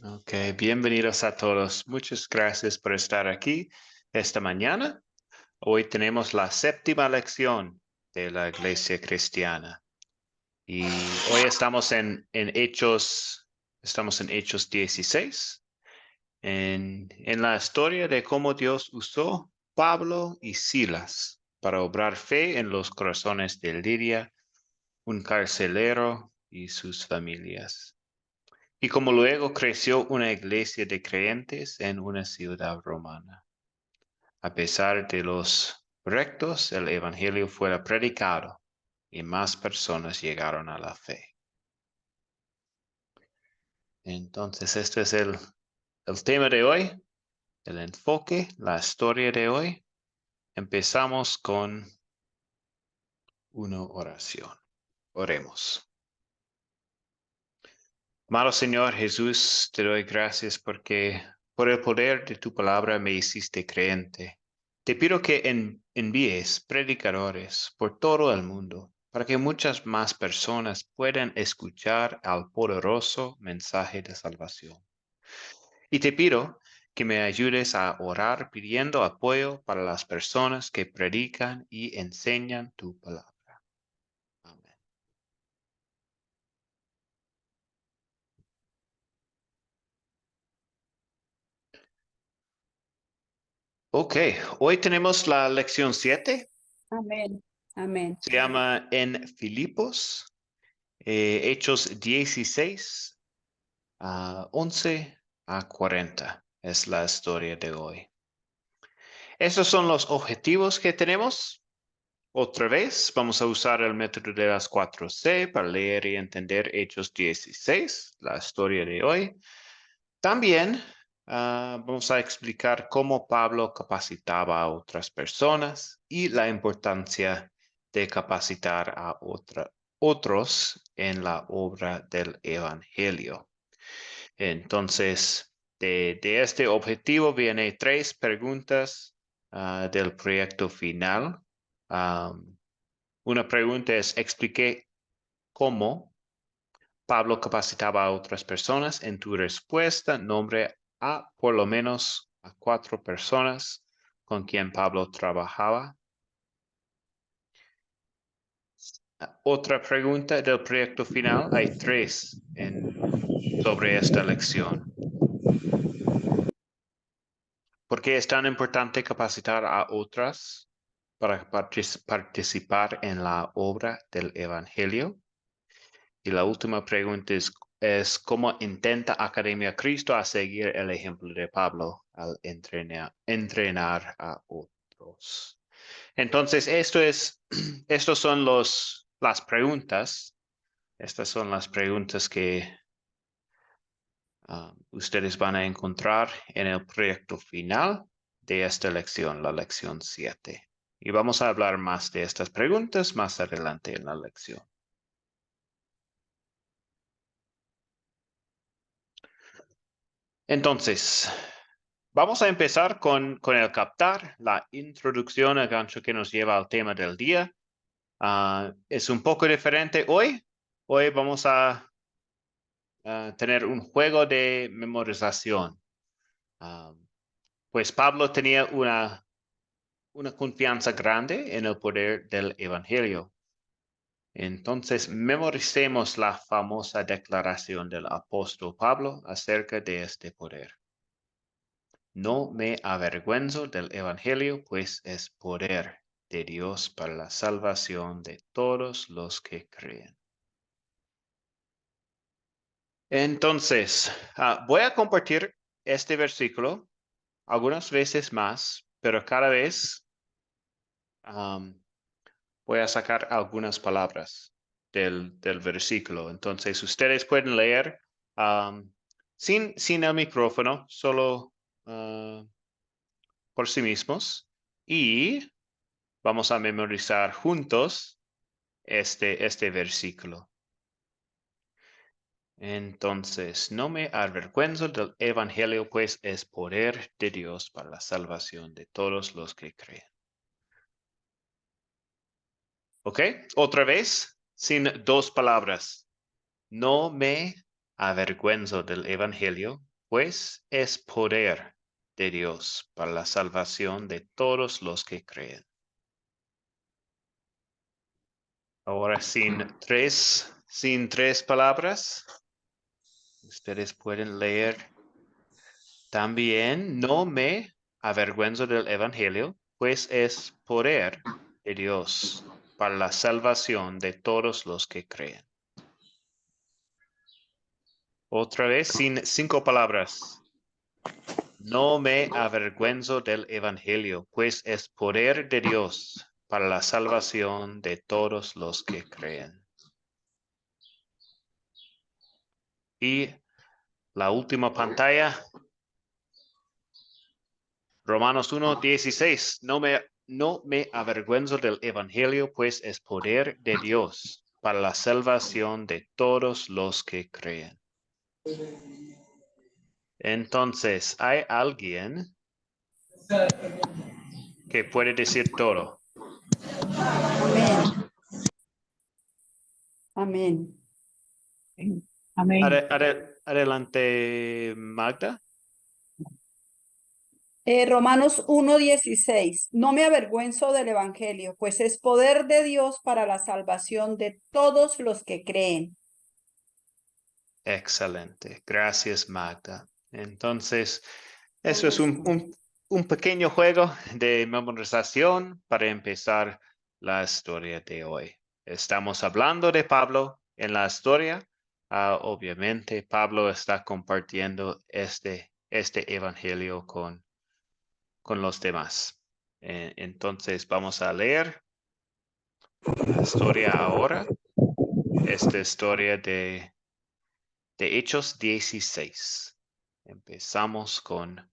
Ok, bienvenidos a todos. Muchas gracias por estar aquí esta mañana. Hoy tenemos la séptima lección de la Iglesia Cristiana y hoy estamos en Hechos 16, en la historia de cómo Dios usó Pablo y Silas para obrar fe en los corazones de Lidia, un carcelero y sus familias. Y como luego creció una iglesia de creyentes en una ciudad romana. A pesar de los rectos, el evangelio fue predicado y más personas llegaron a la fe. Entonces, este es el tema de hoy, el enfoque, la historia de hoy. Empezamos con una oración. Oremos. Amado Señor Jesús, te doy gracias porque por el poder de tu palabra me hiciste creyente. Te pido que envíes predicadores por todo el mundo para que muchas más personas puedan escuchar al poderoso mensaje de salvación. Y te pido que me ayudes a orar pidiendo apoyo para las personas que predican y enseñan tu palabra. Amén. Ok, hoy tenemos la lección 7. Amén, amén. Se llama En Filipos, Hechos 16, 11 a 40. Es la historia de hoy. Estos son los objetivos que tenemos. Otra vez, vamos a usar el método de las 4C para leer y entender Hechos 16, la historia de hoy. También vamos a explicar cómo Pablo capacitaba a otras personas y la importancia de capacitar a otros en la obra del Evangelio. Entonces, de este objetivo vienen 3 preguntas del proyecto final. Una pregunta es, expliqué cómo Pablo capacitaba a otras personas. En tu respuesta, nombre a por lo menos a 4 personas con quien Pablo trabajaba. Otra pregunta del proyecto final. Hay 3 sobre esta lección. ¿Por qué es tan importante capacitar a otras para participar en la obra del Evangelio? Y la última pregunta es ¿cómo intenta Academia Cristo a seguir el ejemplo de Pablo al entrenar a otros? Entonces, estos son las preguntas. Estas son las preguntas que ustedes van a encontrar en el proyecto final de esta lección, la lección 7. Y vamos a hablar más de estas preguntas más adelante en la lección. Entonces, vamos a empezar con el captar, la introducción, el gancho que nos lleva al tema del día. Es un poco diferente hoy. Hoy vamos a tener un juego de memorización. Ah, pues Pablo tenía una confianza grande en el poder del Evangelio. Entonces, memoricemos la famosa declaración del apóstol Pablo acerca de este poder. No me avergüenzo del Evangelio, pues es poder de Dios para la salvación de todos los que creen. Entonces, voy a compartir este versículo algunas veces más, pero cada vez voy a sacar algunas palabras del versículo. Entonces, ustedes pueden leer sin el micrófono, solo por sí mismos. Y vamos a memorizar juntos este versículo. Entonces, no me avergüenzo del Evangelio, pues es poder de Dios para la salvación de todos los que creen. ¿Ok? Otra vez, sin 2 palabras. No me avergüenzo del Evangelio, pues es poder de Dios para la salvación de todos los que creen. Ahora sin tres palabras, ustedes pueden leer también: no me avergüenzo del evangelio, pues es poder de Dios para la salvación de todos los que creen. Otra vez sin 5 palabras. No me avergüenzo del evangelio, pues es poder de Dios para la salvación de todos los que creen. Y la última pantalla, Romanos 1:16. No me avergüenzo del evangelio, pues es poder de Dios para la salvación de todos los que creen. Entonces, ¿hay alguien que puede decir todo? Amén. Amén. Amén. Adelante, Magda. Romanos 1:16. No me avergüenzo del evangelio, pues es poder de Dios para la salvación de todos los que creen. Excelente. Gracias, Magda. Entonces, eso es un pequeño juego de memorización para empezar la historia de hoy. Estamos hablando de Pablo en la historia. Obviamente, Pablo está compartiendo este evangelio con los demás. Entonces, vamos a leer la historia ahora. Esta historia de Hechos 16. Empezamos con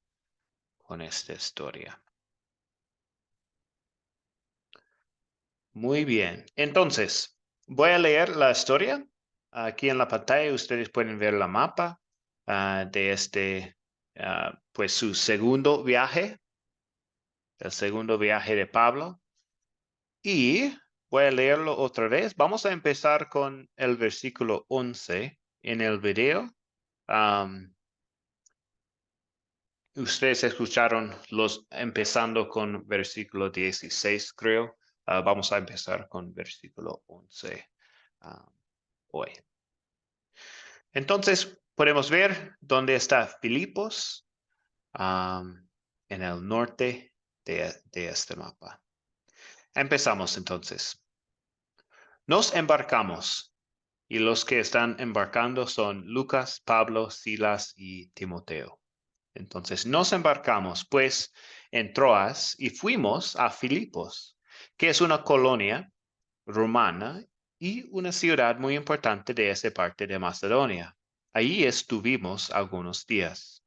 esta historia. Muy bien. Entonces, voy a leer la historia. Aquí en la pantalla ustedes pueden ver la mapa de pues su segundo viaje, el segundo viaje de Pablo. Y voy a leerlo otra vez. Vamos a empezar con el versículo 11 en el video. Ustedes escucharon empezando con versículo 16, creo. Vamos a empezar con versículo 11 hoy. Entonces, podemos ver dónde está Filipos, en el norte de este mapa. Empezamos entonces. Nos embarcamos, y los que están embarcando son Lucas, Pablo, Silas y Timoteo. Entonces nos embarcamos, pues, en Troas y fuimos a Filipos, que es una colonia romana y una ciudad muy importante de esa parte de Macedonia. Allí estuvimos algunos días.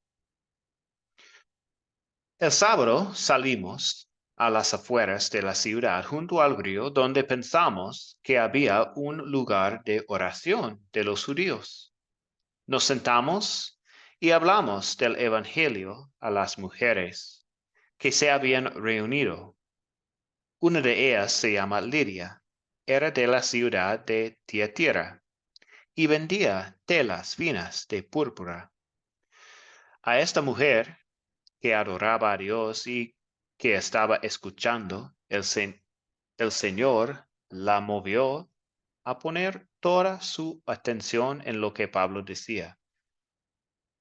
El sábado salimos a las afueras de la ciudad junto al río, donde pensamos que había un lugar de oración de los judíos. Nos sentamos y hablamos del evangelio a las mujeres que se habían reunido. Una de ellas se llama Lidia, era de la ciudad de Tiatira y vendía telas finas de púrpura. A esta mujer, que adoraba a Dios y que estaba escuchando, el Señor la movió a poner toda su atención en lo que Pablo decía.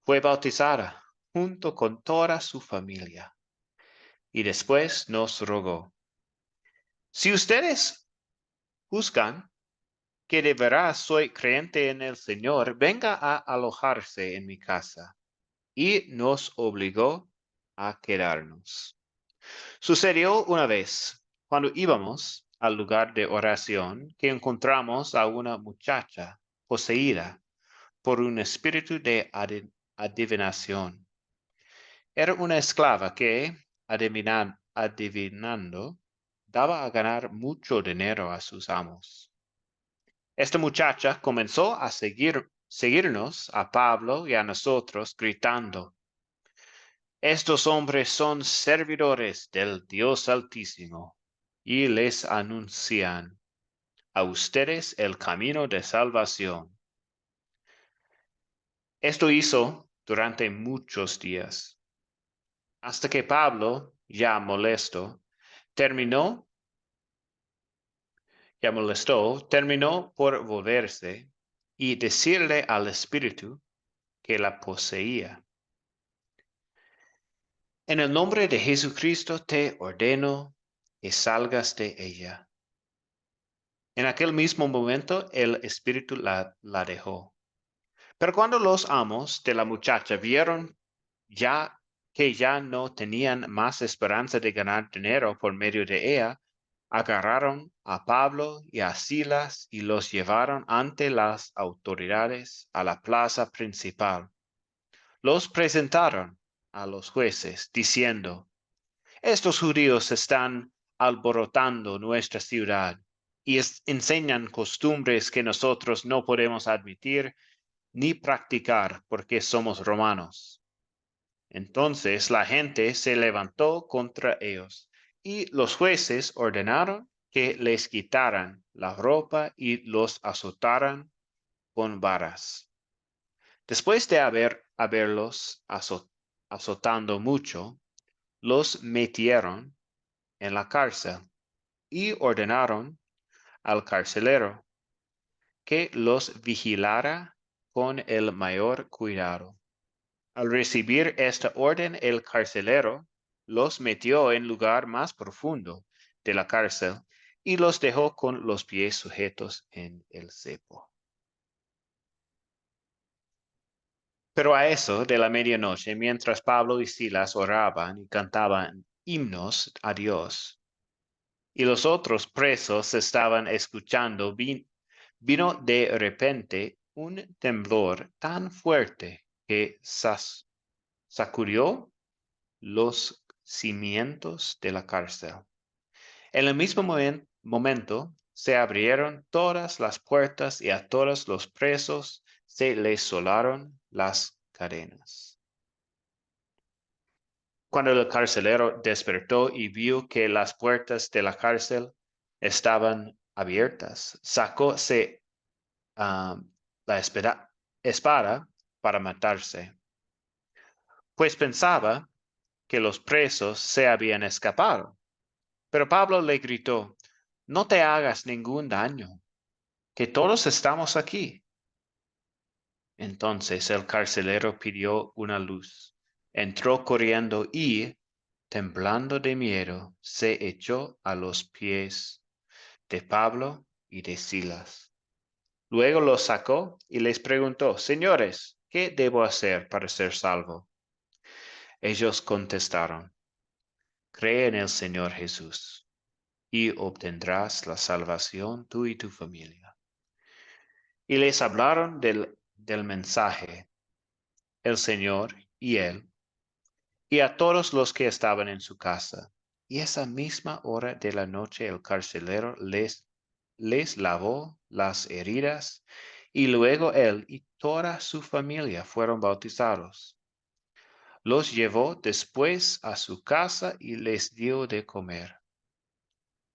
Fue bautizada junto con toda su familia y después nos rogó: si ustedes juzgan que de veras soy creyente en el Señor, venga a alojarse en mi casa. Y nos obligó a quedarnos. Sucedió una vez, cuando íbamos al lugar de oración, que encontramos a una muchacha poseída por un espíritu de adivinación. Era una esclava que, adivinando, daba a ganar mucho dinero a sus amos. Esta muchacha comenzó a seguirnos a Pablo y a nosotros, gritando: estos hombres son servidores del Dios Altísimo y les anuncian a ustedes el camino de salvación. Esto hizo durante muchos días, hasta que Pablo, ya molestó, terminó por volverse y decirle al espíritu que la poseía: en el nombre de Jesucristo te ordeno que salgas de ella. En aquel mismo momento el espíritu la dejó. Pero cuando los amos de la muchacha vieron que ya no tenían más esperanza de ganar dinero por medio de ella, agarraron a Pablo y a Silas y los llevaron ante las autoridades a la plaza principal. Los presentaron a los jueces, diciendo: estos judíos están alborotando nuestra ciudad y enseñan costumbres que nosotros no podemos admitir ni practicar porque somos romanos. Entonces la gente se levantó contra ellos y los jueces ordenaron que les quitaran la ropa y los azotaran con varas. Después de haberlos azotando mucho, los metieron en la cárcel y ordenaron al carcelero que los vigilara con el mayor cuidado. Al recibir esta orden, el carcelero los metió en lugar más profundo de la cárcel y los dejó con los pies sujetos en el cepo. Pero a eso de la medianoche, mientras Pablo y Silas oraban y cantaban himnos a Dios, y los otros presos estaban escuchando, vino de repente un temblor tan fuerte que sacudió los cimientos de la cárcel. En el mismo momento se abrieron todas las puertas y a todos los presos se les soltaron las cadenas. Cuando el carcelero despertó y vio que las puertas de la cárcel estaban abiertas, sacóse la espada para matarse, pues pensaba que los presos se habían escapado. Pero Pablo le gritó: no te hagas ningún daño, que todos estamos aquí. Entonces el carcelero pidió una luz, entró corriendo y, temblando de miedo, se echó a los pies de Pablo y de Silas. Luego los sacó y les preguntó: señores, ¿qué debo hacer para ser salvo? Ellos contestaron: cree en el Señor Jesús y obtendrás la salvación tú y tu familia. Y les hablaron del mensaje, el Señor y él, y a todos los que estaban en su casa. Y esa misma hora de la noche el carcelero les lavó las heridas, y luego él y toda su familia fueron bautizados. Los llevó después a su casa y les dio de comer.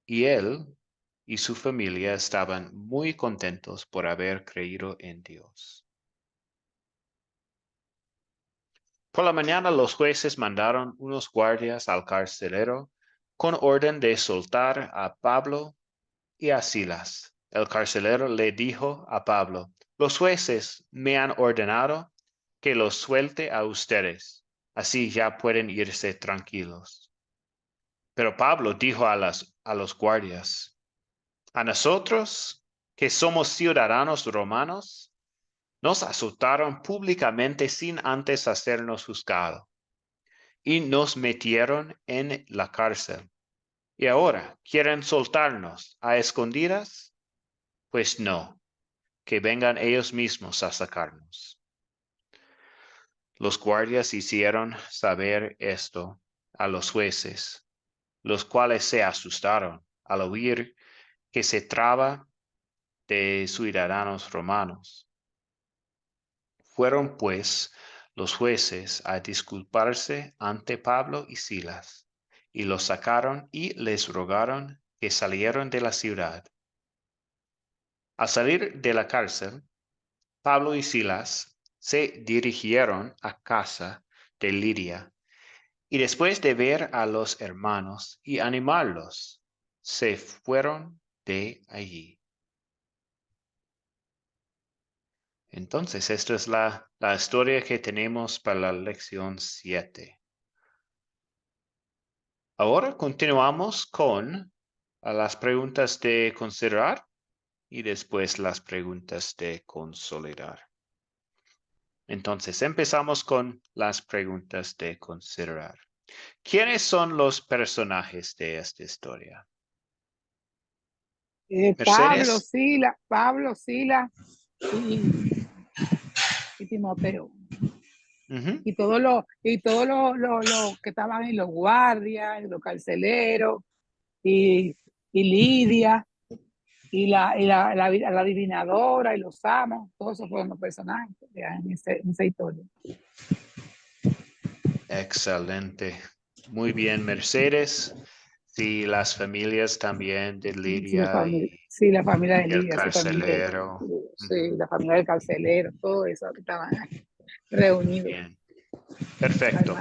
Y él y su familia estaban muy contentos por haber creído en Dios. Por la mañana los jueces mandaron unos guardias al carcelero con orden de soltar a Pablo y a Silas. El carcelero le dijo a Pablo: los jueces me han ordenado que los suelte a ustedes, así ya pueden irse tranquilos. Pero Pablo dijo a los guardias: a nosotros, que somos ciudadanos romanos, nos azotaron públicamente sin antes hacernos juzgado, y nos metieron en la cárcel. ¿Y ahora quieren soltarnos a escondidas? Pues no, que vengan ellos mismos a sacarnos. Los guardias hicieron saber esto a los jueces, los cuales se asustaron al oír que se trataba de ciudadanos romanos. Fueron pues los jueces a disculparse ante Pablo y Silas, y los sacaron y les rogaron que salieran de la ciudad. Al salir de la cárcel, Pablo y Silas se dirigieron a casa de Lidia y después de ver a los hermanos y animarlos, se fueron de allí. Entonces, esta es la historia que tenemos para la lección 7. Ahora continuamos con las preguntas de considerar y después las preguntas de consolidar. Entonces, empezamos con las preguntas de considerar. ¿Quiénes son los personajes de esta historia? Mercedes. Pablo, Sila y Timoteo. Y todos los que estaban en los guardias, y los carceleros, y Lidia, y la adivinadora, y los amos, todos esos fueron los personajes en esa historia. Excelente. Muy bien, Mercedes. Sí, las familias también de Lidia la familia de y el Lidia, carcelero. sí, la familia del carcelero, todo eso que estaban reunidos. Bien. Perfecto.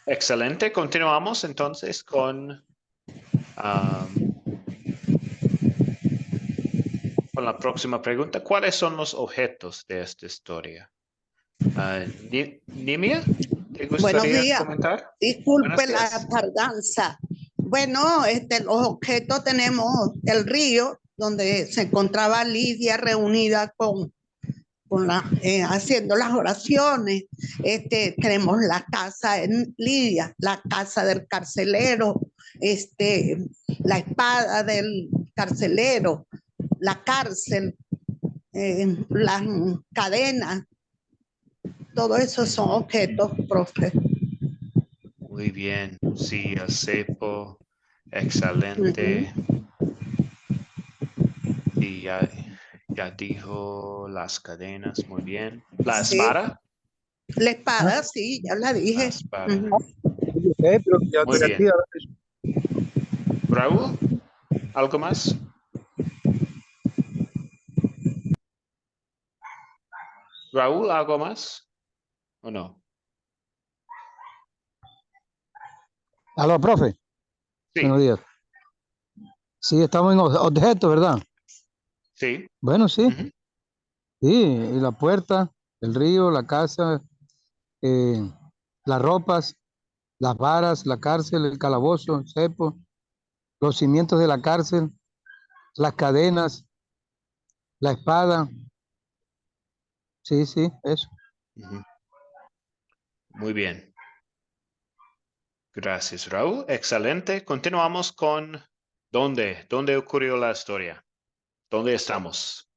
Excelente. Continuamos entonces con la próxima pregunta. ¿Cuáles son los objetos de esta historia? Nimia, ¿te gustaría comentar? Disculpe la tardanza. Bueno, los objetos tenemos el río donde se encontraba Lidia reunida haciendo las oraciones. Tenemos la casa en Lidia, la casa del carcelero, la espada del carcelero, la cárcel, las cadenas. Todo eso son objetos, profe. Muy bien. Sí, el cepo. Excelente. Sí, ya dijo las cadenas. Muy bien. ¿La espada? La espada, sí, ya la dije. La espada. Muy bien. Raúl, ¿algo más? Raúl, ¿algo más? ¿O no? Aló, profe. Sí. Buenos días. Sí, estamos en objetos, ¿verdad? Sí. Bueno, sí. Sí, y la puerta, el río, la casa, las ropas, las varas, la cárcel, el calabozo, el cepo, los cimientos de la cárcel, las cadenas, la espada. Sí, sí, eso. Muy bien. Gracias, Raúl. Excelente. Continuamos con ¿dónde? ¿Dónde ocurrió la historia? ¿Dónde estamos?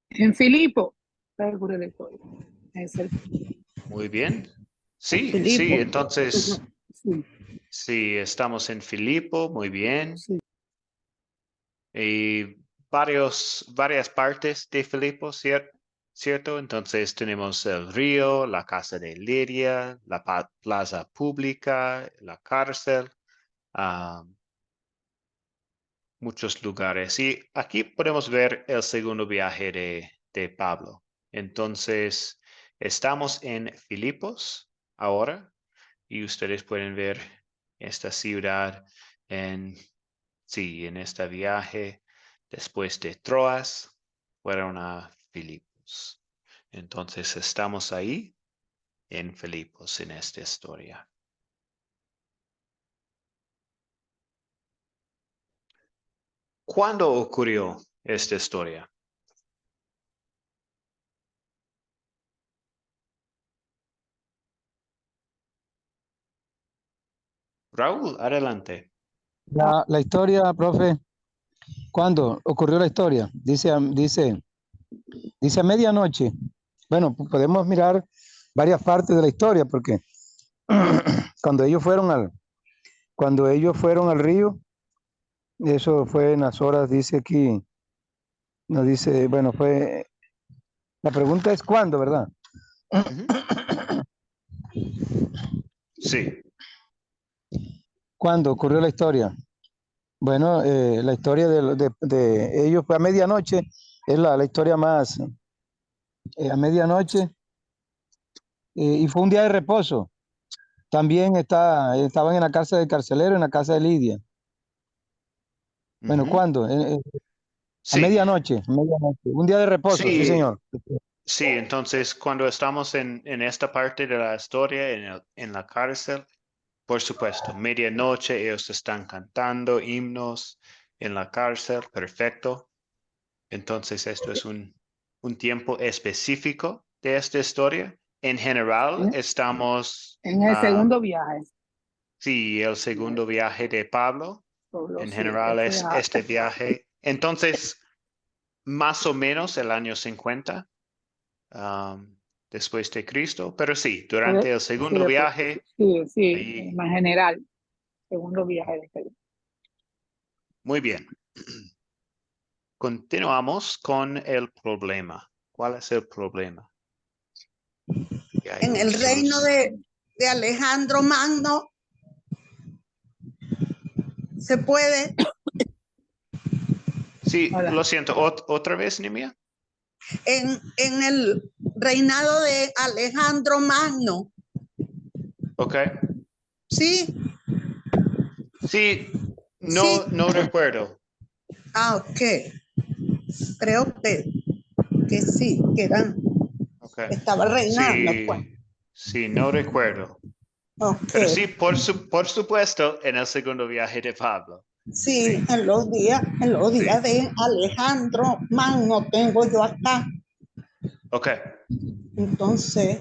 En Filipo. Muy bien. Sí, sí, entonces, sí, estamos en Filipo, muy bien. Sí. Y varias partes de Filipo, ¿cierto? Entonces tenemos el río, la casa de Lidia, la plaza pública, la cárcel, muchos lugares. Y aquí podemos ver el segundo viaje de Pablo. Entonces, estamos en Filipos ahora y ustedes pueden ver esta ciudad en este viaje. Después de Troas, fueron a Filipos. Entonces, estamos ahí en Filipos en esta historia. ¿Cuándo ocurrió esta historia? Raúl, adelante. La historia, profe, ¿cuándo ocurrió la historia? Dice a medianoche. Bueno, podemos mirar varias partes de la historia porque cuando ellos fueron al río, eso fue en las horas, dice aquí, nos dice, bueno, la pregunta es ¿cuándo, verdad? Sí. ¿Cuándo ocurrió la historia? Bueno, la historia de ellos fue a medianoche, es la historia más, a medianoche, y fue un día de reposo. También estaban en la casa del carcelero, en la casa de Lidia. Bueno, Ujú. ¿cuándo? A Sí, medianoche, un día de reposo, sí, sí, señor. sí. Entonces, cuando estamos en esta parte de la historia, en la cárcel, por supuesto, medianoche ellos están cantando himnos en la cárcel, perfecto. Entonces, esto es un tiempo específico de esta historia. En general, En, estamos, en el segundo viaje. sí, el segundo viaje de Pablo. Pablo, En sí, general ese, es este viaje. Entonces, más o menos el año 50 después de Cristo, pero sí, durante el sí, segundo viaje, sí, sí, ahí, más general, segundo viaje de Jesús. muy bien. Continuamos con el problema. ¿Cuál es el problema? En el reino de Alejandro Magno se puede. Sí, Hola. lo siento. ¿Otra vez, Nimia? En el reinado de Alejandro Magno. Ok. Sí, Sí, sí. no recuerdo. Ok. Creo que sí, que Ok. estaba reinando, pues. Sí, sí, no recuerdo. Ok. Pero sí, por supuesto, en el segundo viaje de Pablo. Sí, Sí, en los días sí. de Alejandro Magno tengo yo acá. Ok. Entonces,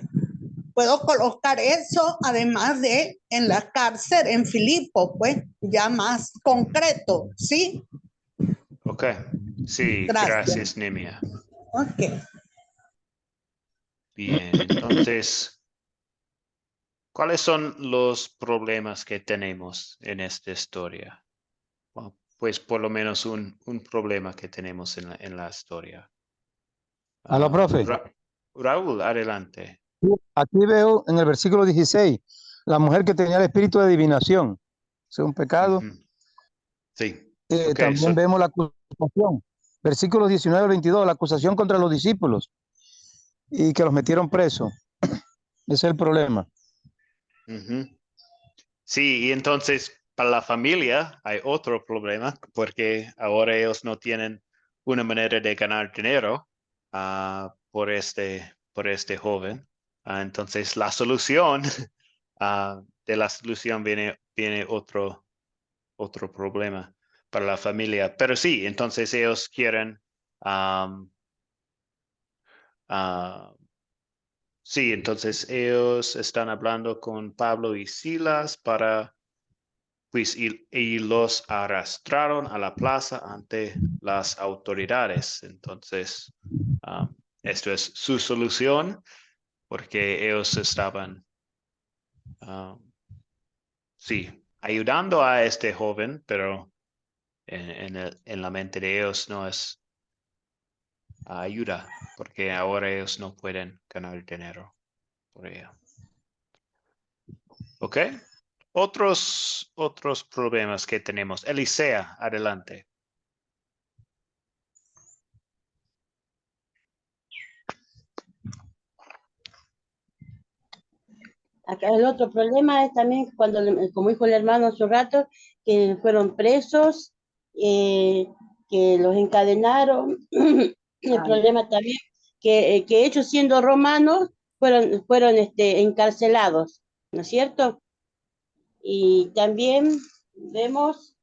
puedo colocar eso, además de en la cárcel en Filipo, pues, ya más concreto, ¿sí? Ok. Sí, Gracias. gracias, Nimia. Ok. Bien, entonces, ¿cuáles son los problemas que tenemos en esta historia? Bueno, pues por lo menos un problema que tenemos en la historia. Aló, profe. Raúl, adelante. Aquí veo en el versículo 16, la mujer que tenía el espíritu de adivinación. Es un pecado. Ujú. Sí, ok, También vemos la acusación. Versículos 19 al 22, la acusación contra los discípulos y que los metieron presos. Ese es el problema. ujú. Sí, y entonces para la familia hay otro problema porque ahora ellos no tienen una manera de ganar dinero por este joven. Entonces la solución, de la solución viene otro problema para la familia. Pero sí, entonces ellos quieren, um, ah, sí, entonces ellos están hablando con Pablo y Silas para, pues, y los arrastraron a la plaza ante las autoridades. Entonces, esto es su solución porque ellos estaban, um, sí, ayudando a este joven, pero en la mente de ellos no es ayuda, porque ahora ellos no pueden ganar dinero por ello. ¿Ok? Otros problemas que tenemos. Elisea, adelante. Acá el otro problema es también cuando, como dijo el hermano hace un rato, que fueron presos, que los encadenaron. El problema también que ellos siendo romanos fueron encarcelados, ¿no es cierto? Y también vemos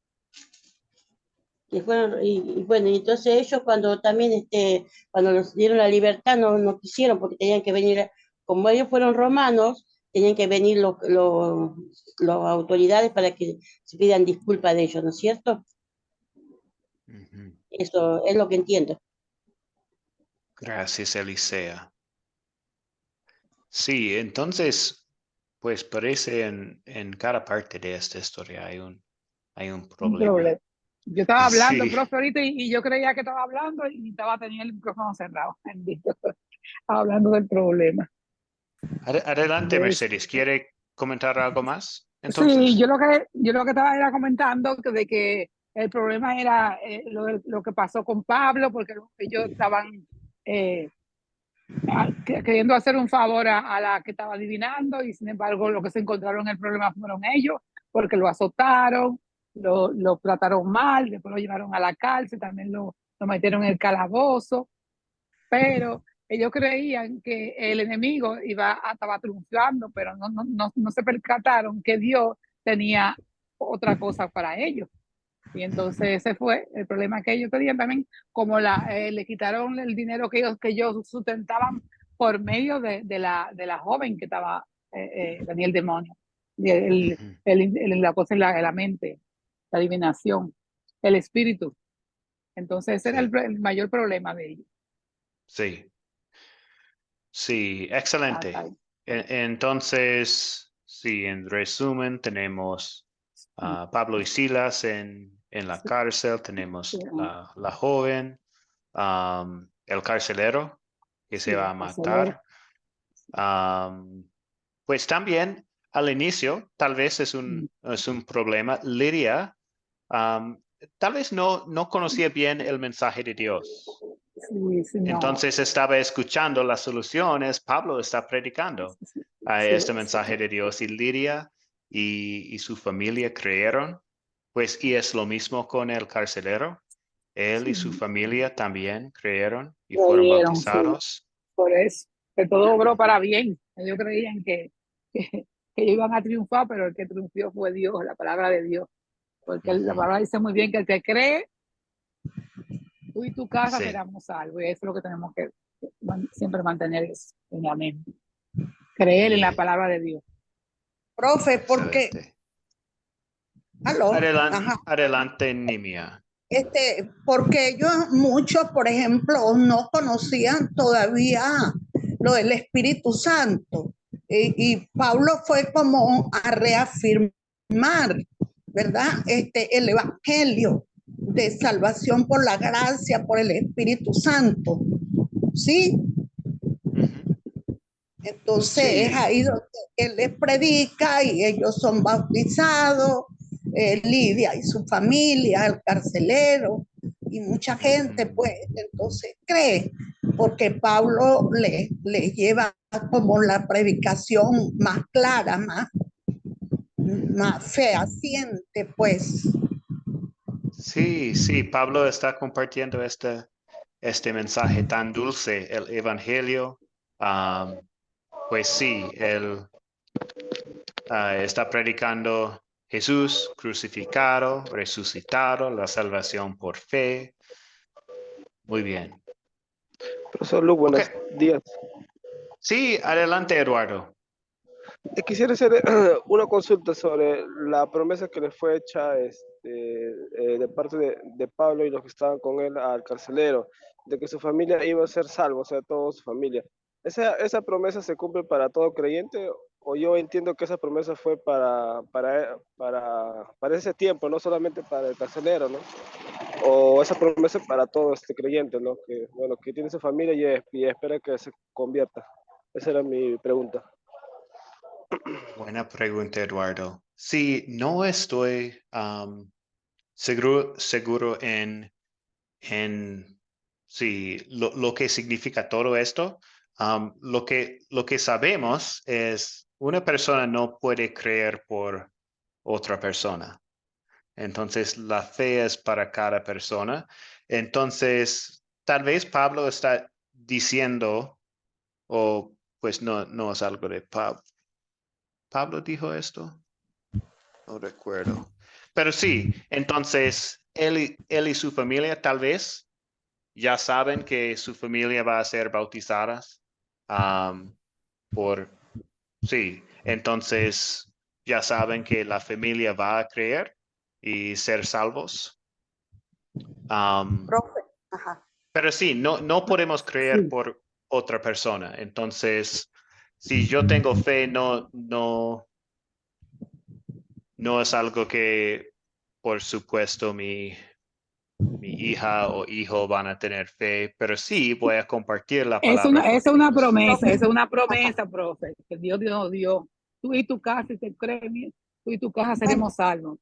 que fueron, y bueno, y entonces ellos cuando también, cuando los dieron la libertad no quisieron porque tenían que venir, como ellos fueron romanos, tenían que venir las autoridades para que se pidan disculpas de ellos, ¿no es cierto? Ujú. Eso es lo que entiendo. Gracias, Elisea. Sí, entonces, pues parece en cada parte de esta historia hay un Un problema. problema. Yo estaba hablando, Sí. profe, ahorita y yo creía que estaba hablando y estaba teniendo el micrófono cerrado. Bendito. Estaba hablando del problema. Adelante, ¿Ves? Mercedes. ¿Quiere comentar algo más? Sí, Entonces. yo lo que estaba era comentando de que el problema era lo que pasó con Pablo, porque ellos estaban queriendo hacer un favor a la que estaba adivinando, y sin embargo lo que se encontraron en el problema fueron ellos, porque lo azotaron, lo trataron mal, después lo llevaron a la cárcel, también lo metieron en el calabozo, pero ellos creían que el enemigo estaba triunfando, pero no se percataron que Dios tenía otra cosa para ellos. Y entonces ese fue el problema que ellos tenían también, como le quitaron el dinero que ellos sustentaban por medio de la joven que estaba tenía el demonio, la cosa en la mente, la adivinación, el espíritu. Entonces ese era el mayor problema de ellos. Sí, excelente. Entonces, sí, en resumen, tenemos a Pablo y Silas en la cárcel, tenemos la joven, el carcelero que se va a matar. Pues también al inicio, tal vez es un problema. Lidia, tal vez no conocía bien el mensaje de Dios. Entonces estaba escuchando las soluciones. Pablo está predicando este mensaje de Dios, y Lidia y su familia creyeron. Pues, y es lo mismo con el carcelero. Él y su familia también creyeron y fueron bautizados. Por eso, que todo obró para bien. Ellos creían que ellos iban a triunfar, pero el que triunfó fue Dios, la palabra de Dios. Porque la palabra dice muy bien que el que cree, tú y tu casa seremos salvos. Y eso es lo que tenemos que siempre mantener eso en la mente. Creer en la palabra de Dios. Profe, porque... ¿Aló? Adelante, Nimia. Porque muchos, por ejemplo, no conocían todavía lo del Espíritu Santo. Y Pablo fue como a reafirmar, ¿verdad? El Evangelio de salvación por la gracia, por el Espíritu Santo. ¿Sí? Entonces es ahí donde él les predica y ellos son bautizados, Lidia y su familia, el carcelero y mucha gente, pues entonces cree, porque Pablo le lleva como la predicación más clara, más fehaciente, pues. Sí, Pablo está compartiendo este mensaje tan dulce, el Evangelio. Pues sí, él está predicando Jesús crucificado, resucitado, la salvación por fe. Muy bien. Profesor Lu, buenos días. Sí, adelante, Eduardo. Quisiera hacer una consulta sobre la promesa que le fue hecha de parte de Pablo y los que estaban con él al carcelero, de que su familia iba a ser salva, o sea, toda su familia. ¿Esa promesa se cumple para todo creyente? O yo entiendo que esa promesa fue para ese tiempo, no solamente para el carcelero, ¿no? O esa promesa para todo creyente, ¿no? Que tiene su familia y espera que se convierta. Esa era mi pregunta. Buena pregunta, Eduardo. Sí, no estoy seguro en sí, lo que significa todo esto. Lo que sabemos es una persona no puede creer por otra persona. Entonces, la fe es para cada persona. Entonces, tal vez Pablo está diciendo, o pues no es algo de Pablo. ¿Pablo dijo esto? No recuerdo. Pero sí, entonces, él y su familia tal vez ya saben que su familia va a ser bautizadas sí, entonces ya saben que la familia va a creer y ser salvos. Pero sí, no podemos creer por otra persona. Entonces, si yo tengo fe, no es algo que, por supuesto, mi hija o hijo van a tener fe, pero sí voy a compartir la palabra. Es una promesa, profe, que Dios nos dio. Tú y tu casa, si te crees, tú y tu casa seremos salvos.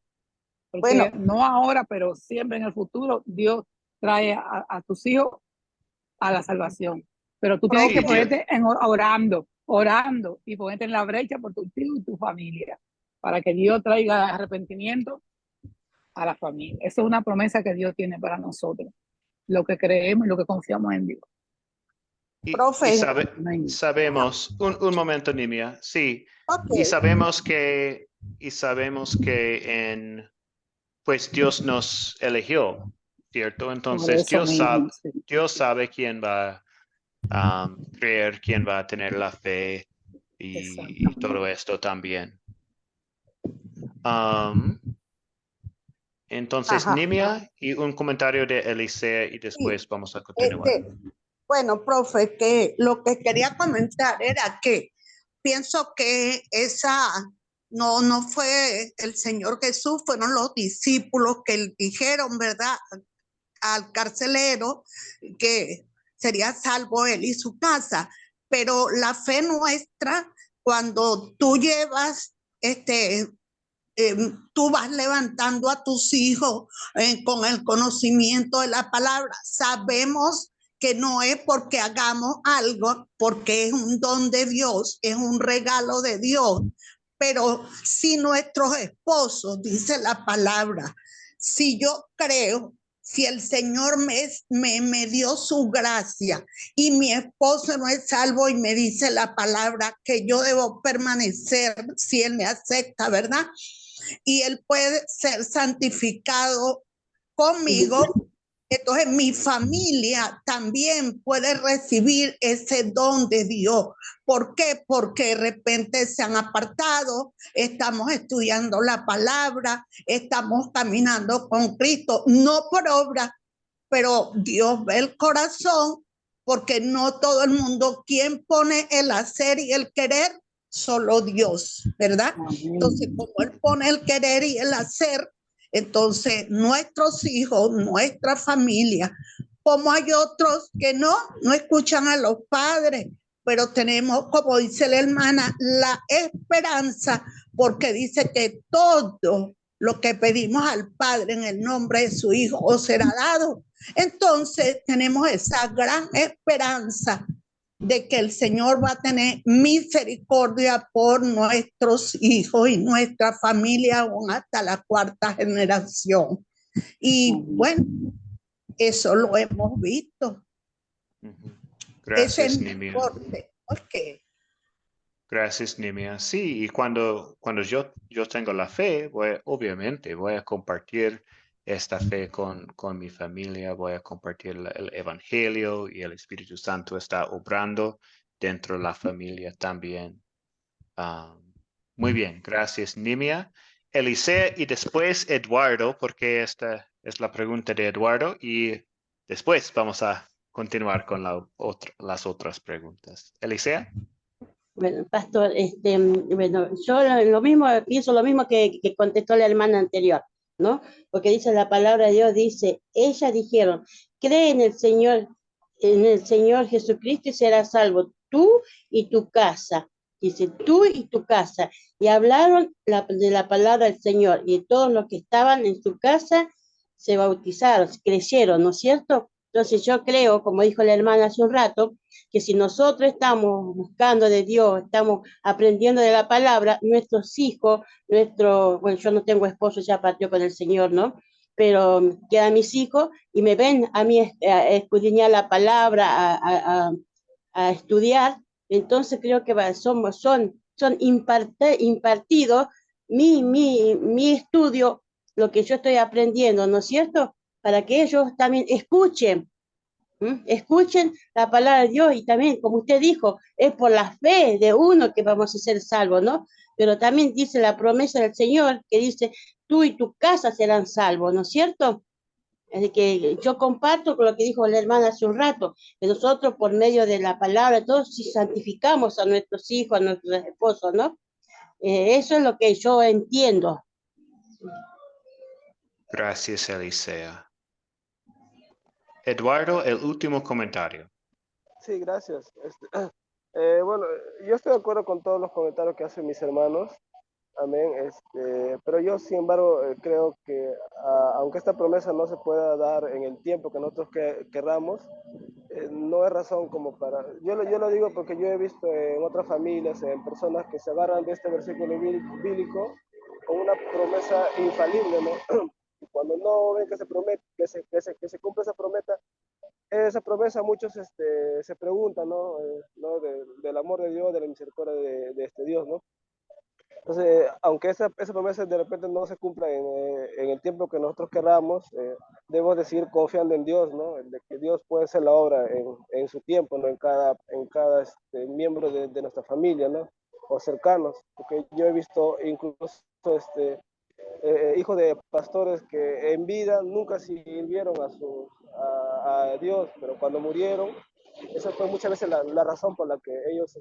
Porque Bueno, no ahora, pero siempre en el futuro, Dios trae a tus hijos a la salvación. Pero tú tienes profe, que Sí, Dios. ponerte orando y ponerte en la brecha por tu tío y tu familia, para que Dios traiga arrepentimiento a la familia. Esa es una promesa que Dios tiene para nosotros, lo que creemos y lo que confiamos en Dios. Y profe, Amén. sabemos, un momento, Nimia, sí, ok, y sabemos que, pues Dios nos eligió, ¿cierto? Por Entonces eso mismo, sí. Dios sabe quién va a creer, quién va a tener la fe y Exactamente. todo esto también. Um, entonces, ajá, Nimia y un comentario de Elisea y sí, después vamos a continuar. este, bueno, profe, que lo que quería comentar era que pienso que esa no fue el Señor Jesús, fueron los discípulos que dijeron, ¿verdad? Al carcelero que sería salvo él y su casa. Pero la fe nuestra, cuando tú llevas tú vas levantando a tus hijos con el conocimiento de la palabra. Sabemos que no es porque hagamos algo, porque es un don de Dios, es un regalo de Dios. Pero si nuestros esposos, dice la palabra, si yo creo, si el Señor me dio su gracia y mi esposo no es salvo y me dice la palabra que yo debo permanecer si Él me acepta, ¿verdad? Y Él puede ser santificado conmigo. Entonces mi familia también puede recibir ese don de Dios. ¿Por qué? Porque de repente se han apartado, estamos estudiando la palabra, estamos caminando con Cristo, no por obra, pero Dios ve el corazón, porque no todo el mundo, quien pone el hacer y el querer, solo Dios, ¿verdad? Entonces, como Él pone el querer y el hacer, entonces nuestros hijos, nuestra familia, como hay otros que no escuchan a los padres, pero tenemos, como dice la hermana, la esperanza, porque dice que todo lo que pedimos al Padre en el nombre de su Hijo os será dado. Entonces tenemos esa gran esperanza de que el Señor va a tener misericordia por nuestros hijos y nuestra familia aún hasta la cuarta generación. Y bueno, eso lo hemos visto. Ese es Gracias, mi Nimia. aporte. Okay. Gracias, Nimia. Sí, y cuando yo tengo la fe, obviamente voy a compartir esta fe con mi familia, voy a compartir el Evangelio y el Espíritu Santo está obrando dentro de la familia también. Muy bien, gracias, Nimia. Elisea y después Eduardo, porque esta es la pregunta de Eduardo y después vamos a continuar con las otras preguntas. Elisea. Bueno, pastor, bueno, yo lo mismo, pienso lo mismo que contestó la hermana anterior, ¿no? Porque dice la palabra de Dios, dice, ellas dijeron, cree en el Señor Jesucristo y serás salvo, tú y tu casa. Dice, tú y tu casa. Y hablaron de la palabra del Señor, y todos los que estaban en su casa se bautizaron, creyeron, ¿no es cierto? Entonces yo creo, como dijo la hermana hace un rato, que si nosotros estamos buscando de Dios, estamos aprendiendo de la palabra, nuestros hijos, bueno, yo no tengo esposo, ya partió con el Señor, ¿no? Pero quedan mis hijos y me ven a mí escudriñar la palabra, a estudiar, entonces creo que son impartidos mi estudio, lo que yo estoy aprendiendo, ¿no es cierto? Para que ellos también escuchen. Escuchen la palabra de Dios y también, como usted dijo, es por la fe de uno que vamos a ser salvos, ¿no? Pero también dice la promesa del Señor que dice, tú y tu casa serán salvos, ¿no es cierto? Así que yo comparto con lo que dijo la hermana hace un rato, que nosotros por medio de la palabra, todos si santificamos a nuestros hijos, a nuestros esposos, ¿no? Eso es lo que yo entiendo. Gracias, Elisea. Eduardo, el último comentario. Sí, gracias. Bueno, yo estoy de acuerdo con todos los comentarios que hacen mis hermanos. Amén. Pero yo, sin embargo, creo que aunque esta promesa no se pueda dar en el tiempo que nosotros querramos, no es razón como para... Yo lo digo porque yo he visto en otras familias, en personas que se agarran de este versículo bíblico con una promesa infalible, ¿no? Y cuando no ven que se promete, que se cumple esa promesa muchos se preguntan, ¿no? Del amor de Dios, de la misericordia de este Dios, ¿no? Entonces, aunque esa promesa de repente no se cumpla en el tiempo que nosotros queramos, debemos de seguir confiando en Dios, ¿no? De que Dios puede hacer la obra en su tiempo, ¿no? En cada miembro de nuestra familia, ¿no? O cercanos, porque yo he visto incluso hijos de pastores que en vida nunca sirvieron a Dios, pero cuando murieron, esa fue muchas veces la razón por la que ellos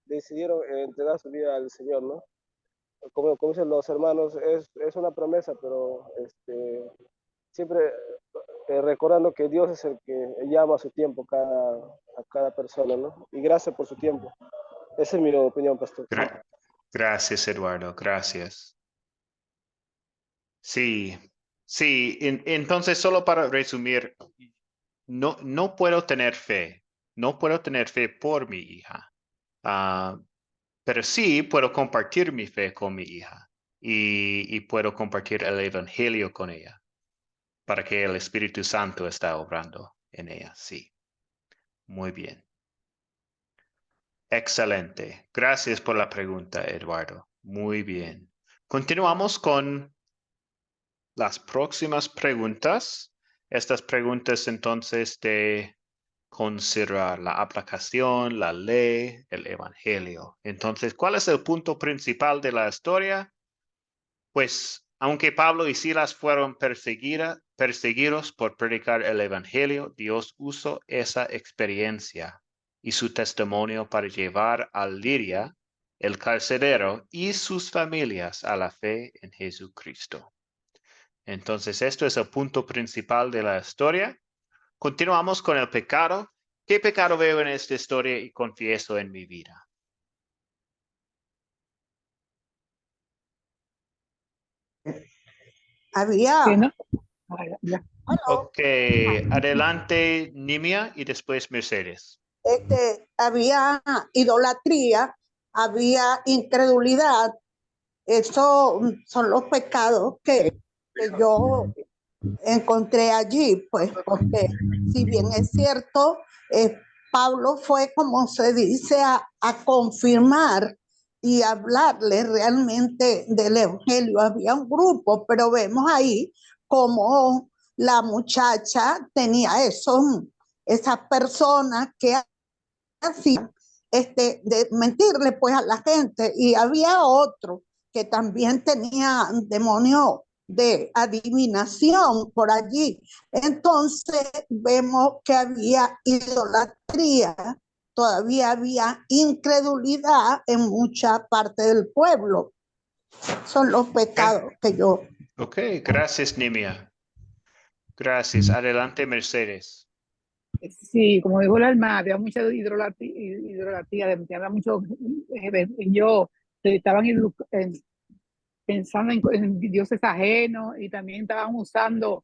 decidieron entregar su vida al Señor, ¿no? Como dicen los hermanos, es una promesa, pero siempre recordando que Dios es el que llama a su tiempo a cada persona, ¿no? Y gracias por su tiempo. Esa es mi opinión, pastor. Gracias, Eduardo, gracias. Sí, sí, entonces solo para resumir, no puedo tener fe, no puedo tener fe por mi hija, pero sí puedo compartir mi fe con mi hija y puedo compartir el evangelio con ella para que el Espíritu Santo está obrando en ella, sí. Muy bien. Excelente. Gracias por la pregunta, Eduardo. Muy bien. Continuamos con las próximas preguntas. Estas preguntas entonces de considerar la aplicación, la ley, el evangelio. Entonces, ¿cuál es el punto principal de la historia? Pues, aunque Pablo y Silas fueron perseguidos por predicar el evangelio, Dios usó esa experiencia y su testimonio para llevar a Lidia, el carcelero, y sus familias a la fe en Jesucristo. Entonces, esto es el punto principal de la historia. Continuamos con el pecado. ¿Qué pecado veo en esta historia y confieso en mi vida? Había, ¿no? Ok, adelante Nimia y después Mercedes. había idolatría, había incredulidad. Esos son los pecados que yo encontré allí, pues, porque si bien es cierto, Pablo fue, como se dice, a confirmar y hablarle realmente del Evangelio. Había un grupo, pero vemos ahí como la muchacha tenía esas personas que hacían de mentirle pues a la gente, y había otro que también tenía demonio de adivinación por allí. Entonces vemos que había idolatría, todavía había incredulidad en mucha parte del pueblo. Son los pecados que yo... Ok, gracias Nimia. Gracias. Adelante Mercedes. Sí, como dijo la hermana, había mucha idolatría, había mucho, ellos estaban pensando en dioses ajenos y también estaban usando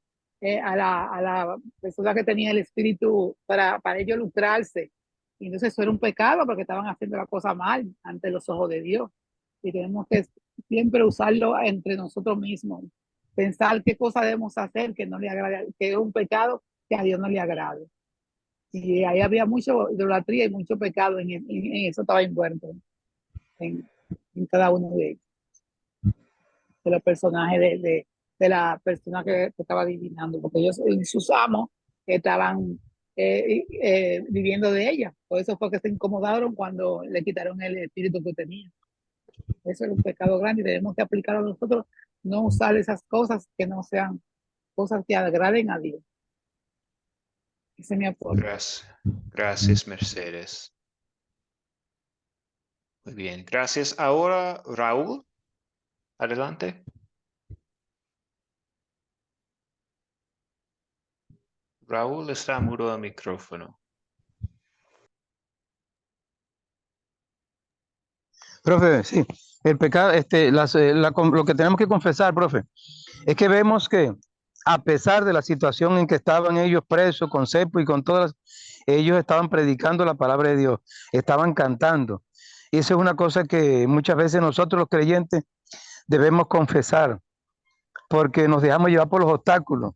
a la persona que tenía el espíritu para ellos lucrarse. Y entonces eso era un pecado porque estaban haciendo la cosa mal ante los ojos de Dios. Y tenemos que siempre usarlo entre nosotros mismos. Pensar qué cosa debemos hacer que no le agrade, que es un pecado que a Dios no le agrade. Y ahí había mucho idolatría y mucho pecado en eso estaba envuelto en cada uno de ellos, de los personajes de la persona que estaba adivinando, porque ellos en sus amos estaban viviendo de ella. Por eso fue que se incomodaron cuando le quitaron el espíritu que tenía. Eso es un pecado grande y tenemos que aplicarlo a nosotros, no usar esas cosas que no sean cosas que agraden a Dios. Ese es mi aporte. Gracias Mercedes. Muy bien, gracias. Ahora Raúl, adelante. Raúl está mudo al micrófono. Profe, sí, el pecado, lo que tenemos que confesar, profe, es que vemos que a pesar de la situación en que estaban ellos presos con cepo y con todas, ellos estaban predicando la palabra de Dios, estaban cantando. Y eso es una cosa que muchas veces nosotros los creyentes debemos confesar, porque nos dejamos llevar por los obstáculos.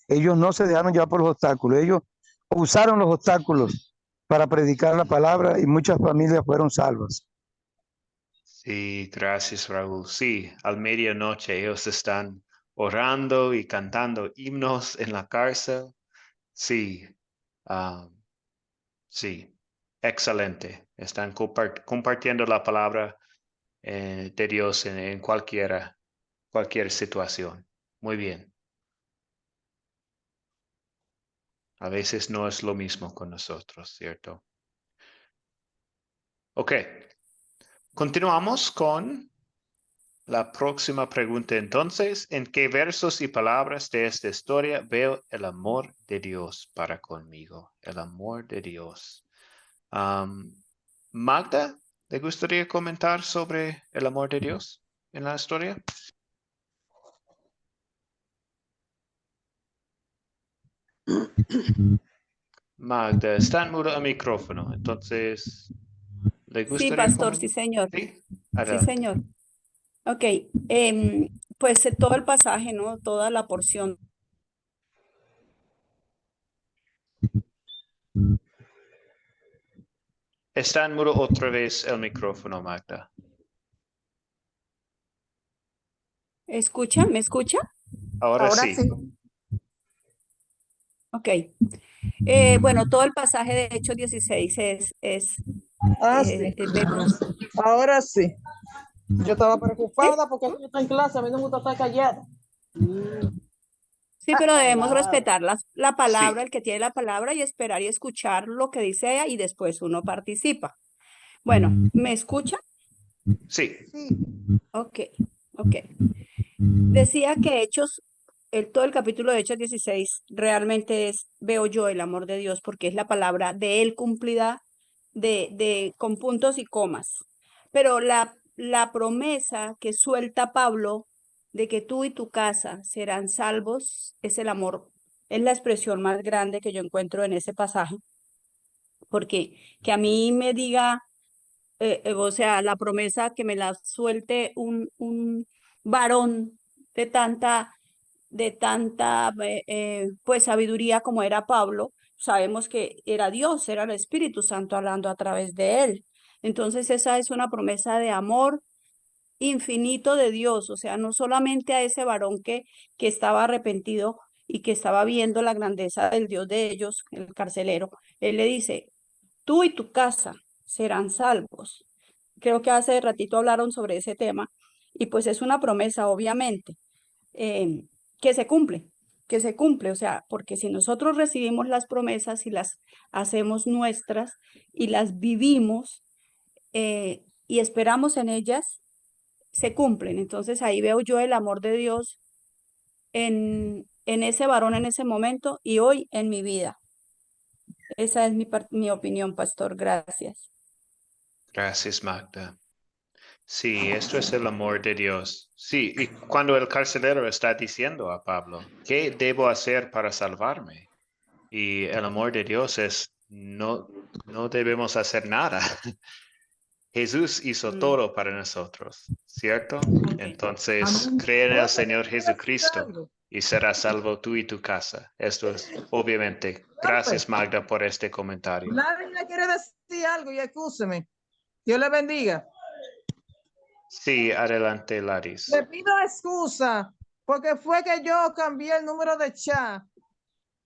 Ellos no se dejaron llevar por los obstáculos, ellos usaron los obstáculos para predicar la palabra y muchas familias fueron salvas. Sí, gracias, Raúl. Sí, al medianoche ellos están orando y cantando himnos en la cárcel. Sí, sí, excelente. Están compartiendo la palabra de Dios en cualquier situación. Muy bien. A veces no es lo mismo con nosotros, ¿cierto? Ok. Continuamos con la próxima pregunta. Entonces, ¿en qué versos y palabras de esta historia veo el amor de Dios para conmigo? El amor de Dios. Magda, ¿te gustaría comentar sobre el amor de Dios en la historia? Magda, está en mudo el micrófono, entonces, ¿le Sí, gustaría pastor, sí, comentar? señor. Sí, Sí, adelante. señor. Ok, pues todo el pasaje, ¿no? Toda la porción. Está en mudo otra vez el micrófono, Magda. ¿Escucha? ¿Me escucha? Ahora sí. Ok. Bueno, todo el pasaje de Hechos 16 Sí. vemos. Ahora sí. Yo estaba preocupada porque yo estoy en clase, a mí no me gusta estar callada. Sí, pero debemos respetar la palabra, Sí, el que tiene la palabra y esperar y escuchar lo que dice ella y después uno participa. Bueno, ¿me escucha? sí. Ok, ok. Decía que todo el capítulo de Hechos 16 realmente veo yo el amor de Dios porque es la palabra de Él cumplida con puntos y comas. Pero la promesa que suelta Pablo de que tú y tu casa serán salvos es el amor, es la expresión más grande que yo encuentro en ese pasaje. Porque que a mí me diga, o sea, la promesa que me la suelte un varón de tanta pues sabiduría como era Pablo, sabemos que era Dios, era el Espíritu Santo hablando a través de él. Entonces esa es una promesa de amor infinito de Dios, o sea, no solamente a ese varón que estaba arrepentido y que estaba viendo la grandeza del Dios de ellos, el carcelero, él le dice, tú y tu casa serán salvos. Creo que hace ratito hablaron sobre ese tema y pues es una promesa, obviamente, eh, que se cumple, que se cumple, o sea, porque si nosotros recibimos las promesas y las hacemos nuestras y las vivimos y esperamos en ellas, se cumplen. Entonces ahí veo yo el amor de Dios en ese varón en ese momento y hoy en mi vida. Esa es mi opinión, pastor. Gracias. Gracias, Magda. Sí, esto es el amor de Dios. Sí, y cuando el carcelero está diciendo a Pablo, ¿qué debo hacer para salvarme? Y el amor de Dios es, no debemos hacer nada. Jesús hizo todo para nosotros, ¿cierto? Entonces, cree en el Señor Jesucristo y serás salvo tú y tu casa. Esto es, obviamente. Gracias, Magda, por este comentario. Nadie le quiere decir algo y excúseme. Dios le bendiga. Sí, adelante, Laris. Le pido excusa porque fue que yo cambié el número de chat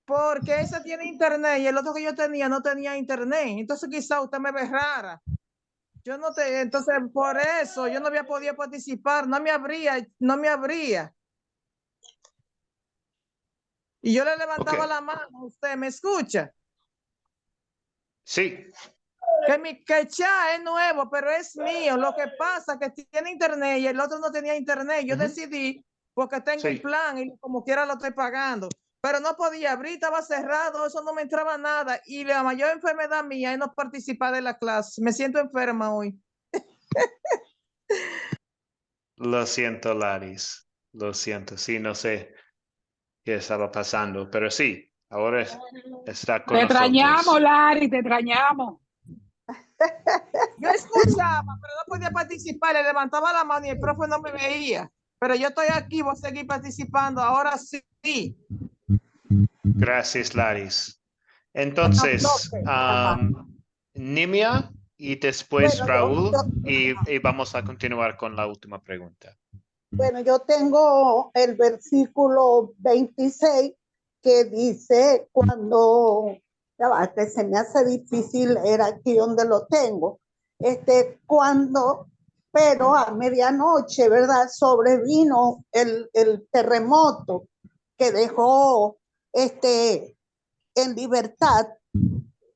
porque ese tiene internet y el otro que yo tenía no tenía internet. Entonces quizá usted me ve rara. Yo no te, entonces por eso yo no había podido participar, no me abría. Y yo le levantaba la mano, usted me escucha. Sí. Que el chat es nuevo, pero es mío. Lo que pasa es que tiene internet y el otro no tenía internet. Yo decidí, porque tengo un plan y como quiera lo estoy pagando. Pero no podía abrir, estaba cerrado, eso no me entraba nada. Y la mayor enfermedad mía es no participar de la clase. Me siento enferma hoy. Lo siento, Laris. Lo siento. Sí, no sé qué estaba pasando, pero sí, ahora está con Te extrañamos, nosotros. Lari, te extrañamos. Yo escuchaba, pero no podía participar. Le levantaba la mano y el profe no me veía. Pero yo estoy aquí, voy a seguir participando. Ahora sí. Gracias, Laris. Entonces, Nimia y después Bueno, Raúl y vamos a continuar con la última pregunta. bueno, yo tengo el versículo 26 que dice cuando, ya va, que se me hace difícil, era aquí donde lo tengo, cuando, pero a medianoche, ¿verdad? Sobrevino el terremoto que dejó en libertad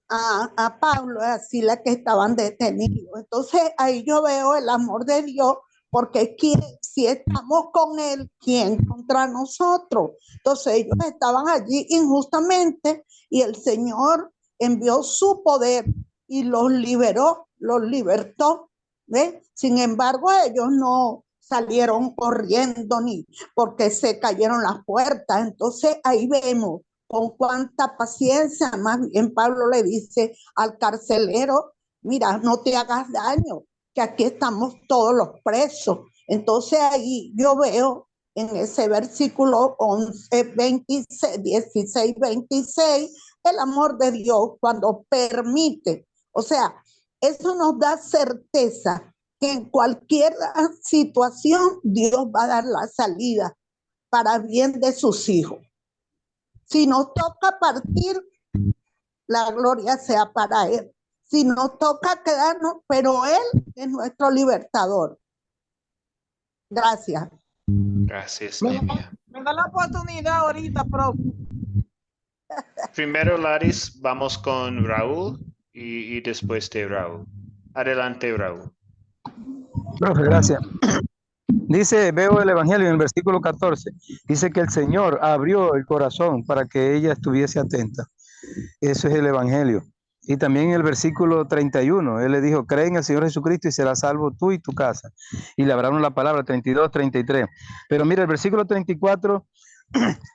a Pablo y a Sila que estaban detenidos. Entonces ahí yo veo el amor de Dios, porque si estamos con Él, ¿quién contra nosotros? Entonces ellos estaban allí injustamente y el Señor envió su poder y los liberó, los libertó. ¿Ves? Sin embargo, ellos no salieron corriendo ni porque se cayeron las puertas. Entonces ahí vemos con cuánta paciencia, más bien Pablo le dice al carcelero, mira, no te hagas daño, que aquí estamos todos los presos. Entonces ahí yo veo en ese versículo 11, 26, 16, 26, el amor de Dios cuando permite. O sea, eso nos da certeza que en cualquier situación Dios va a dar la salida para bien de sus hijos. Si nos toca partir, la gloria sea para Él. Si nos toca quedarnos, pero Él es nuestro libertador. Gracias. Gracias, Nimia. Me da la oportunidad ahorita, profe. Primero, Laris, vamos con Raúl y después de Raúl. Adelante, Raúl. Profe, gracias. Dice, veo el Evangelio en el versículo 14, dice que el Señor abrió el corazón para que ella estuviese atenta. Eso es el Evangelio. Y también en el versículo 31, Él le dijo, cree en el Señor Jesucristo y serás salvo tú y tu casa. Y le hablaron la palabra 32, 33. Pero mira, el versículo 34,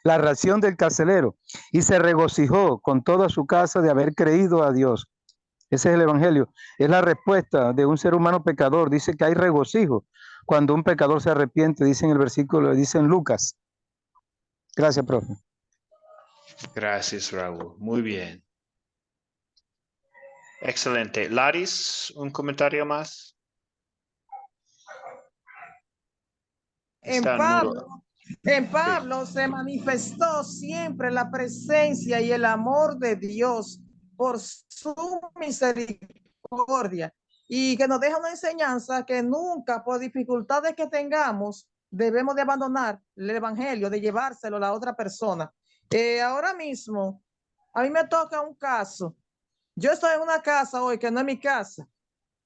la reacción del carcelero. Y se regocijó con toda su casa de haber creído a Dios. Ese es el Evangelio. Es la respuesta de un ser humano pecador. Dice que hay regocijo cuando un pecador se arrepiente, dice en el versículo, dice en Lucas. Gracias, profe. Gracias, Raúl. Muy bien. Excelente. Laris, ¿un comentario más? En Pablo se manifestó siempre la presencia y el amor de Dios por su misericordia, y que nos deja una enseñanza que nunca, por dificultades que tengamos, debemos de abandonar el evangelio, de llevárselo a la otra persona. Ahora mismo, a mí me toca un caso. Yo estoy en una casa hoy que no es mi casa.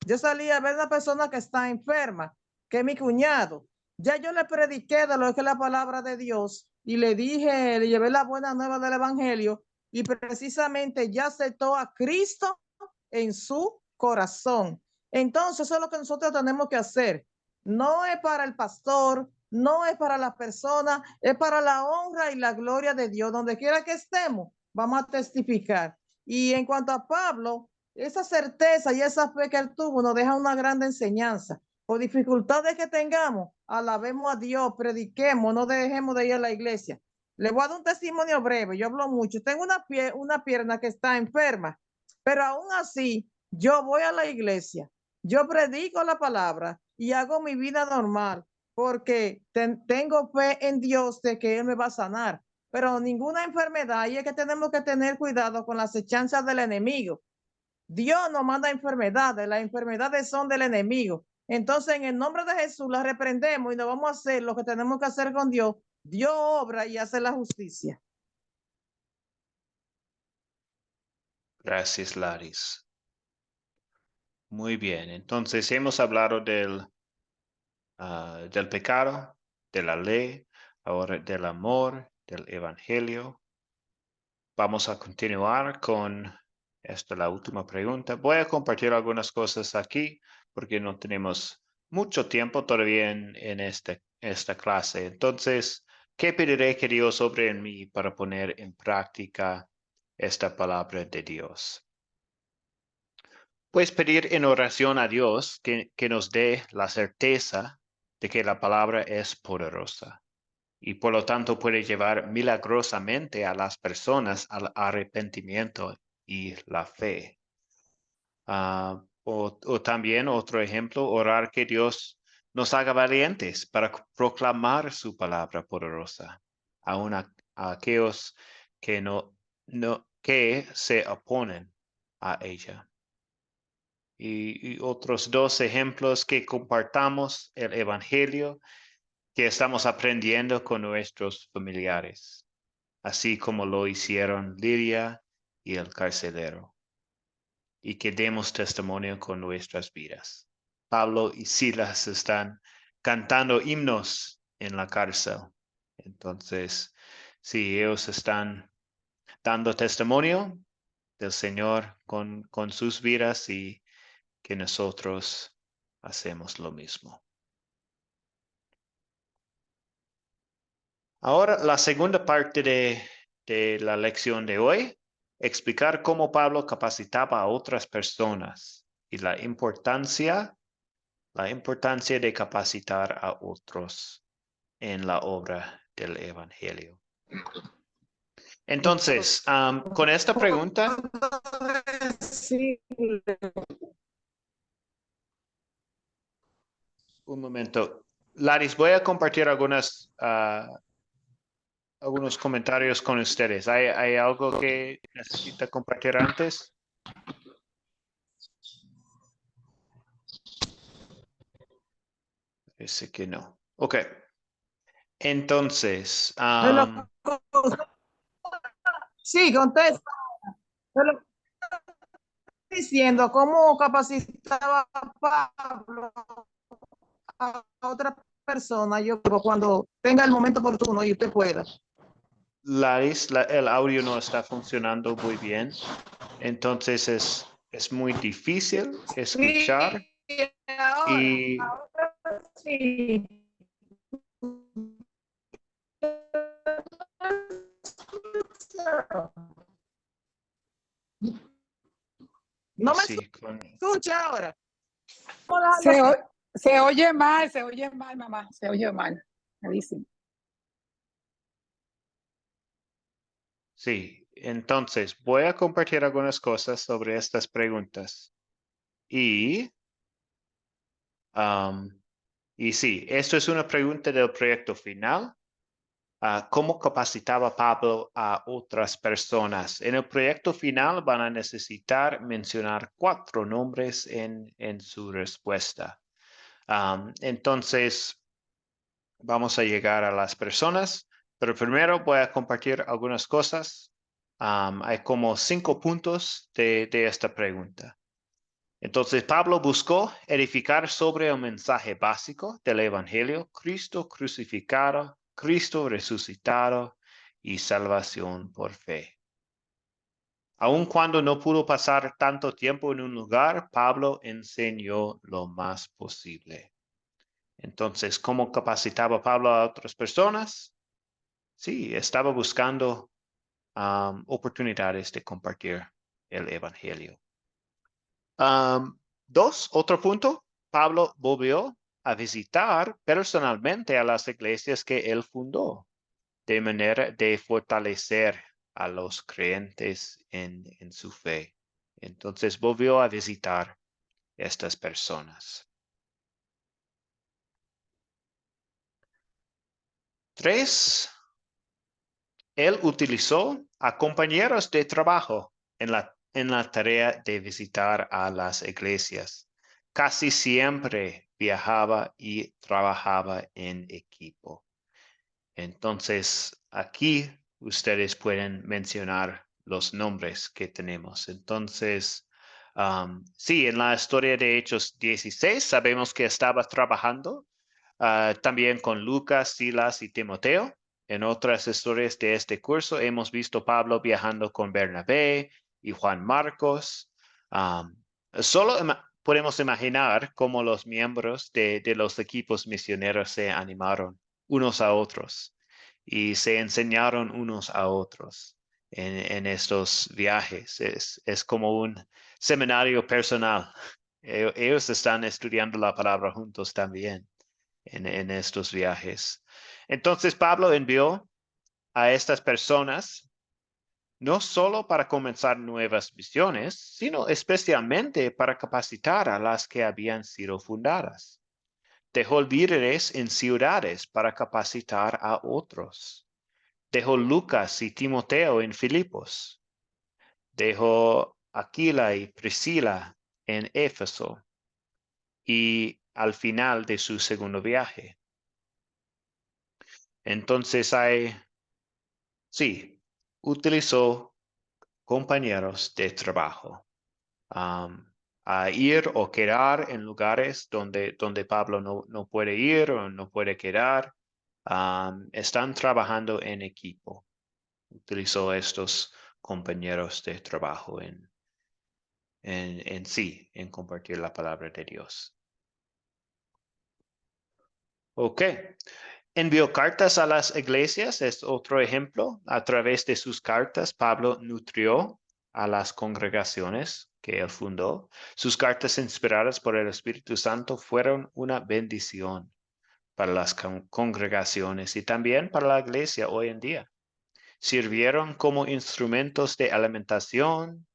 Yo salí a ver a una persona que está enferma, que es mi cuñado. Ya yo le prediqué de lo que es la palabra de Dios y le dije, le llevé la buena nueva del evangelio, y precisamente ya aceptó a Cristo en su corazón. Entonces, eso es lo que nosotros tenemos que hacer. No es para el pastor, no es para la persona, es para la honra y la gloria de Dios. Donde quiera que estemos, vamos a testificar. Y en cuanto a Pablo, esa certeza y esa fe que él tuvo nos deja una gran enseñanza. Por dificultades que tengamos, alabemos a Dios, prediquemos, no dejemos de ir a la iglesia. Le voy a dar un testimonio breve, yo hablo mucho. Tengo una pierna que está enferma, pero aún así yo voy a la iglesia, yo predico la palabra y hago mi vida normal, porque tengo fe en Dios de que Él me va a sanar. Pero ninguna enfermedad, y es que tenemos que tener cuidado con las hechanzas del enemigo. Dios no manda enfermedades, las enfermedades son del enemigo. Entonces, en el nombre de Jesús, las reprendemos y nos vamos a hacer lo que tenemos que hacer con Dios. Dios obra y hace la justicia. Gracias, Laris. Muy bien. Entonces, hemos hablado del pecado, de la ley, ahora del amor, del evangelio. Vamos a continuar con la última pregunta. Voy a compartir algunas cosas aquí porque no tenemos mucho tiempo todavía en esta clase. Entonces, ¿qué pediré que Dios obre en mí para poner en práctica esta palabra de Dios? Pues pedir en oración a Dios que nos dé la certeza de que la palabra es poderosa y por lo tanto puede llevar milagrosamente a las personas al arrepentimiento y la fe. O también otro ejemplo, orar que Dios nos haga valientes para proclamar su palabra poderosa, aun a aquellos que se oponen a ella. Y otros dos ejemplos que compartamos el evangelio que estamos aprendiendo con nuestros familiares, así como lo hicieron Lidia y el carcelero, y que demos testimonio con nuestras vidas. Pablo y Silas están cantando himnos en la cárcel. Entonces, si ellos están dando testimonio del Señor con sus vidas, y que nosotros hacemos lo mismo. Ahora, la segunda parte de la lección de hoy, explicar cómo Pablo capacitaba a otras personas y la importancia de capacitar a otros en la obra del Evangelio. Entonces, con esta pregunta, un momento. Laris, voy a compartir algunos comentarios con ustedes. ¿Hay algo que necesita compartir antes? Parece que no. Ok. Entonces, sí, contesta. Pero diciendo cómo capacitaba Pablo a otra persona, yo creo, cuando tenga el momento oportuno y usted pueda. Laris, el audio no está funcionando muy bien. Entonces es muy difícil escuchar. Sí, ahora, Y sí. No me sí, escucha ahora. Se oye mal, mamá, se oye mal. Malísimo. Sí, entonces voy a compartir algunas cosas sobre estas preguntas. Y sí, esto es una pregunta del proyecto final. ¿Cómo capacitaba Pablo a otras personas? En el proyecto final van a necesitar mencionar 4 nombres en su respuesta. Entonces, vamos a llegar a las personas, pero primero voy a compartir algunas cosas. Hay como 5 puntos de esta pregunta. Entonces, Pablo buscó edificar sobre el mensaje básico del Evangelio: Cristo crucificado, Cristo resucitado y salvación por fe. Aun cuando no pudo pasar tanto tiempo en un lugar, Pablo enseñó lo más posible. Entonces, ¿cómo capacitaba Pablo a otras personas? Sí, estaba buscando oportunidades de compartir el Evangelio. 2, otro punto, Pablo volvió a visitar personalmente a las iglesias que él fundó, de manera de fortalecer a los creyentes en su fe. Entonces volvió a visitar estas personas. 3, él utilizó a compañeros de trabajo en la tarea de visitar a las iglesias. Casi siempre viajaba y trabajaba en equipo. Entonces, aquí ustedes pueden mencionar los nombres que tenemos. Entonces, sí, en la historia de Hechos 16 sabemos que estaba trabajando también con Lucas, Silas y Timoteo. En otras historias de este curso hemos visto Pablo viajando con Bernabé y Juan Marcos. podemos imaginar cómo los miembros de los equipos misioneros se animaron unos a otros y se enseñaron unos a otros en estos viajes. Es como un seminario personal. Ellos están estudiando la palabra juntos también en estos viajes. Entonces Pablo envió a estas personas no solo para comenzar nuevas misiones, sino especialmente para capacitar a las que habían sido fundadas. Dejó líderes en ciudades para capacitar a otros. Dejó Lucas y Timoteo en Filipos. Dejó Aquila y Priscila en Éfeso. Y al final de su segundo viaje. Entonces utilizó compañeros de trabajo a ir o quedar en lugares donde Pablo no puede ir o no puede quedar. Están trabajando en equipo. Utilizó estos compañeros de trabajo en compartir la palabra de Dios. Ok. Envió cartas a las iglesias, es otro ejemplo. A través de sus cartas, Pablo nutrió a las congregaciones que él fundó. Sus cartas inspiradas por el Espíritu Santo fueron una bendición para las congregaciones y también para la iglesia hoy en día. Sirvieron como instrumentos de alimentación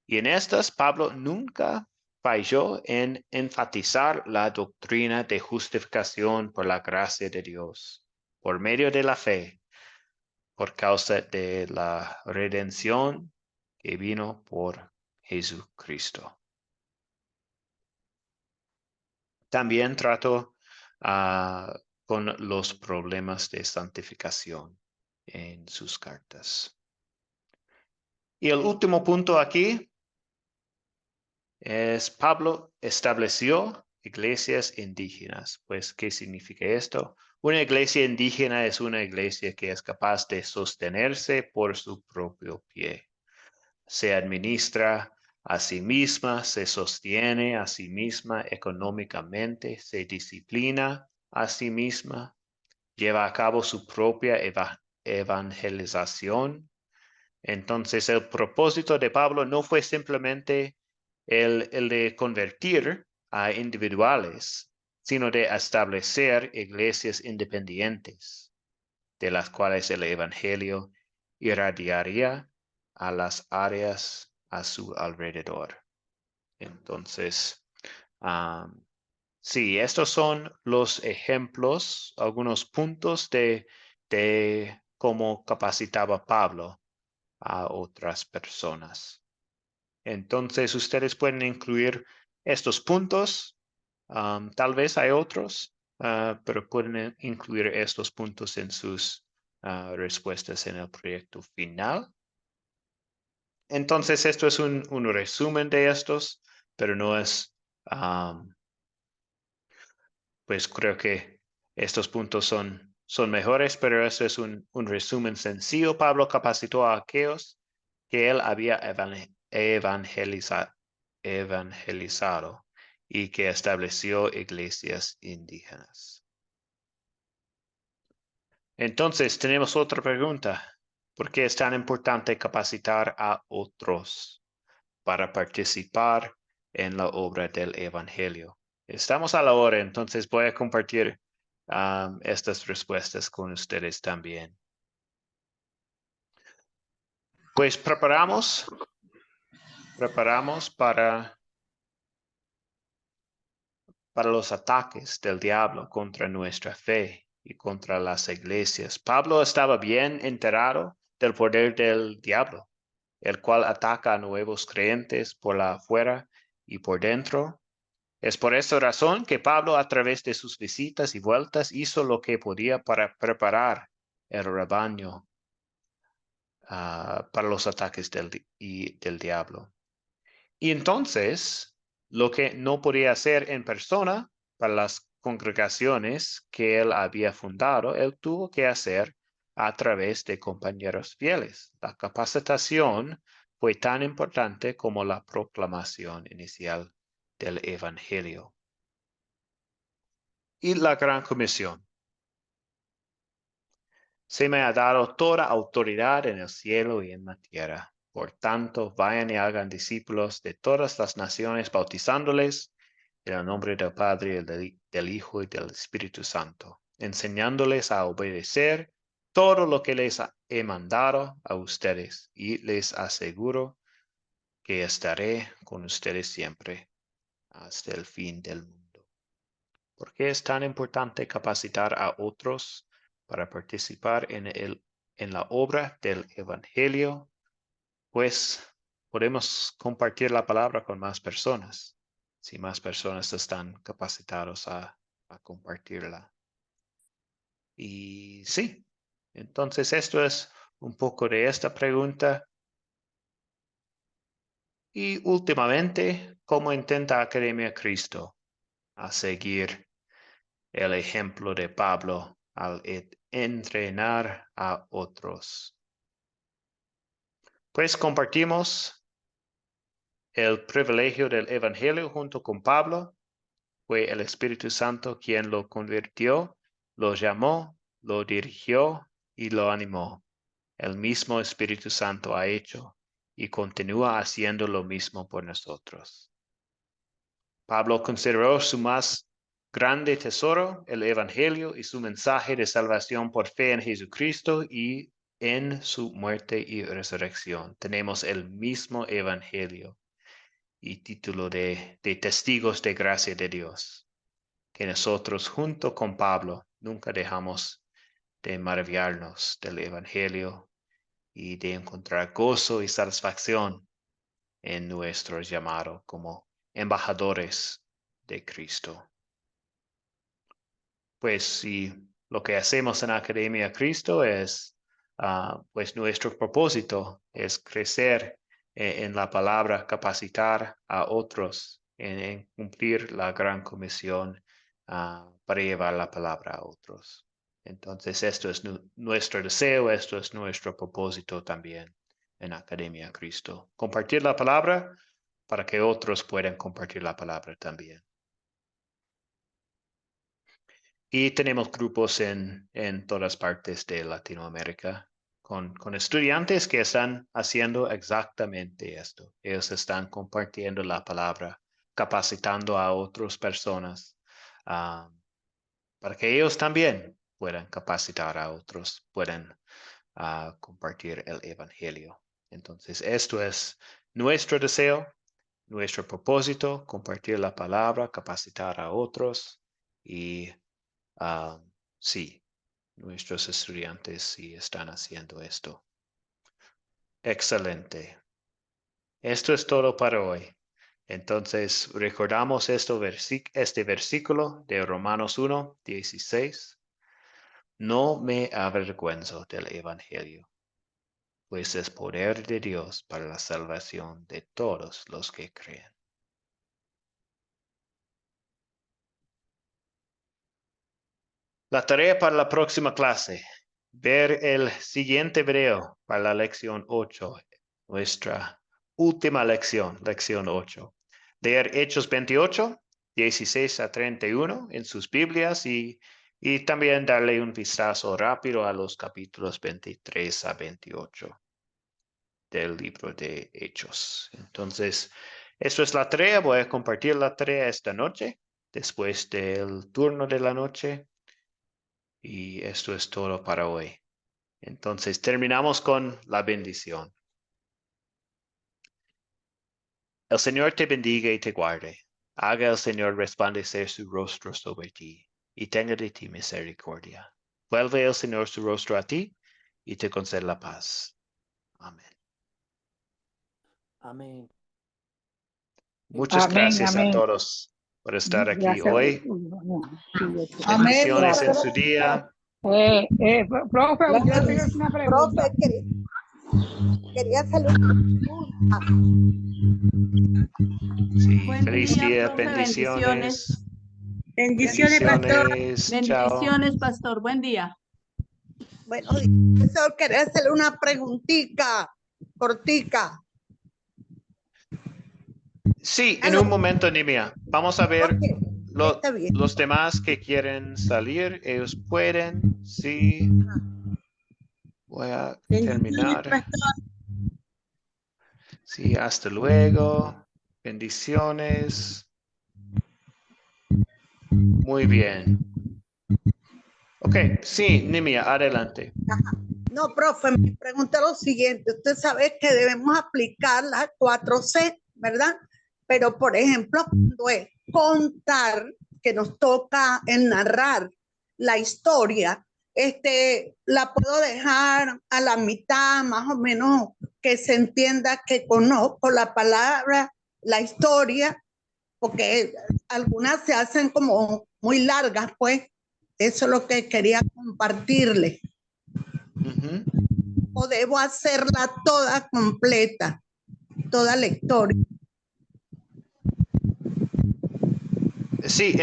y en estas Pablo nunca falló en enfatizar la doctrina de justificación por la gracia de Dios, por medio de la fe, por causa de la redención que vino por Jesucristo. También trató con los problemas de santificación en sus cartas. Y el último punto aquí es Pablo estableció iglesias indígenas. Pues, ¿qué significa esto? Una iglesia indígena es una iglesia que es capaz de sostenerse por su propio pie. Se administra a sí misma, se sostiene a sí misma económicamente, se disciplina a sí misma, lleva a cabo su propia evangelización. Entonces, el propósito de Pablo no fue simplemente el de convertir a individuales, sino de establecer iglesias independientes, de las cuales el evangelio irradiaría a las áreas a su alrededor. Entonces, estos son los ejemplos, algunos puntos de cómo capacitaba Pablo a otras personas. Entonces, ustedes pueden incluir estos puntos. Tal vez hay otros, pero pueden incluir estos puntos en sus respuestas en el proyecto final. Entonces, esto es un resumen de estos, pero no es, pues creo que estos puntos son mejores, pero esto es un resumen sencillo. Pablo capacitó a aquellos que él había evangelizado y que estableció iglesias indígenas. Entonces, tenemos otra pregunta. ¿Por qué es tan importante capacitar a otros para participar en la obra del evangelio? Estamos a la hora, entonces voy a compartir estas respuestas con ustedes también. Pues preparamos para los ataques del diablo contra nuestra fe y contra las iglesias. Pablo estaba bien enterado del poder del diablo, el cual ataca a nuevos creyentes por la afuera y por dentro. Es por esta razón que Pablo, a través de sus visitas y vueltas, hizo lo que podía para preparar el rebaño para los ataques del diablo. Y entonces, lo que no podía hacer en persona para las congregaciones que él había fundado, él tuvo que hacer a través de compañeros fieles. La capacitación fue tan importante como la proclamación inicial del Evangelio. Y la gran comisión. Se me ha dado toda autoridad en el cielo y en la tierra. Por tanto, vayan y hagan discípulos de todas las naciones, bautizándoles en el nombre del Padre, del Hijo y del Espíritu Santo, enseñándoles a obedecer todo lo que les he mandado a ustedes, y les aseguro que estaré con ustedes siempre hasta el fin del mundo. ¿Por qué es tan importante capacitar a otros para participar en la obra del Evangelio? Pues podemos compartir la palabra con más personas, si más personas están capacitados a compartirla. Y sí, entonces esto es un poco de esta pregunta. Y últimamente, ¿cómo intenta Academia Cristo a seguir el ejemplo de Pablo al entrenar a otros? Pues compartimos el privilegio del Evangelio junto con Pablo. Fue el Espíritu Santo quien lo convirtió, lo llamó, lo dirigió y lo animó. El mismo Espíritu Santo ha hecho y continúa haciendo lo mismo por nosotros. Pablo consideró su más grande tesoro, el Evangelio y su mensaje de salvación por fe en Jesucristo y en su muerte y resurrección. Tenemos el mismo Evangelio y título de testigos de gracia de Dios, que nosotros junto con Pablo nunca dejamos de maravillarnos del Evangelio y de encontrar gozo y satisfacción en nuestro llamado como embajadores de Cristo. Pues si lo que hacemos en Academia Cristo es, pues nuestro propósito es crecer en la palabra, capacitar a otros en cumplir la gran comisión para llevar la palabra a otros. Entonces esto es nuestro deseo, esto es nuestro propósito también en Academia Cristo. Compartir la palabra para que otros puedan compartir la palabra también. Y tenemos grupos en todas partes de Latinoamérica con estudiantes que están haciendo exactamente esto. Ellos están compartiendo la palabra, capacitando a otras personas para que ellos también puedan capacitar a otros, puedan compartir el Evangelio. Entonces, esto es nuestro deseo, nuestro propósito, compartir la palabra, capacitar a otros y sí, nuestros estudiantes sí están haciendo esto. Excelente. Esto es todo para hoy. Entonces, recordamos este versículo de Romanos 1:16. No me avergüenzo del Evangelio, pues es poder de Dios para la salvación de todos los que creen. La tarea para la próxima clase, ver el siguiente video para la lección 8, nuestra última lección, lección 8. Leer Hechos 28, 16 a 31 en sus Biblias y también darle un vistazo rápido a los capítulos 23 a 28 del libro de Hechos. Entonces, eso es la tarea. Voy a compartir la tarea esta noche, después del turno de la noche. Y esto es todo para hoy. Entonces terminamos con la bendición. El Señor te bendiga y te guarde. Haga el Señor resplandecer su rostro sobre ti y tenga de ti misericordia. Vuelve el Señor su rostro a ti y te conceda la paz. Amén. Amén. Muchas gracias a todos por estar aquí hoy. Bendiciones en su día. Profe, yo tengo una pregunta. Profe, quería hacerle una pregunta. Sí, Buen feliz día, día, profe, bendiciones. Bendiciones, pastor. Chao. Bendiciones, pastor. Buen día. Bueno, profesor, quería hacerle una preguntita cortica. Sí, en un momento, Nimia. Vamos a ver Está bien. los demás que quieren salir. Ellos pueden. Sí. Voy a terminar. Sí, hasta luego. Bendiciones. Muy bien. Ok, sí, Nimia, adelante. No, profe, mi pregunta es lo siguiente. Usted sabe que debemos aplicar las 4C, ¿verdad? Pero, por ejemplo, cuando es contar, que nos toca el narrar la historia, la puedo dejar a la mitad, más o menos, que se entienda que conozco la palabra, la historia, porque algunas se hacen como muy largas, pues. Eso es lo que quería compartirle. O debo hacerla toda completa, toda la historia. Sí,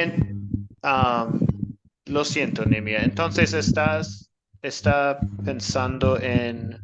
lo siento, Nimia. Entonces está pensando en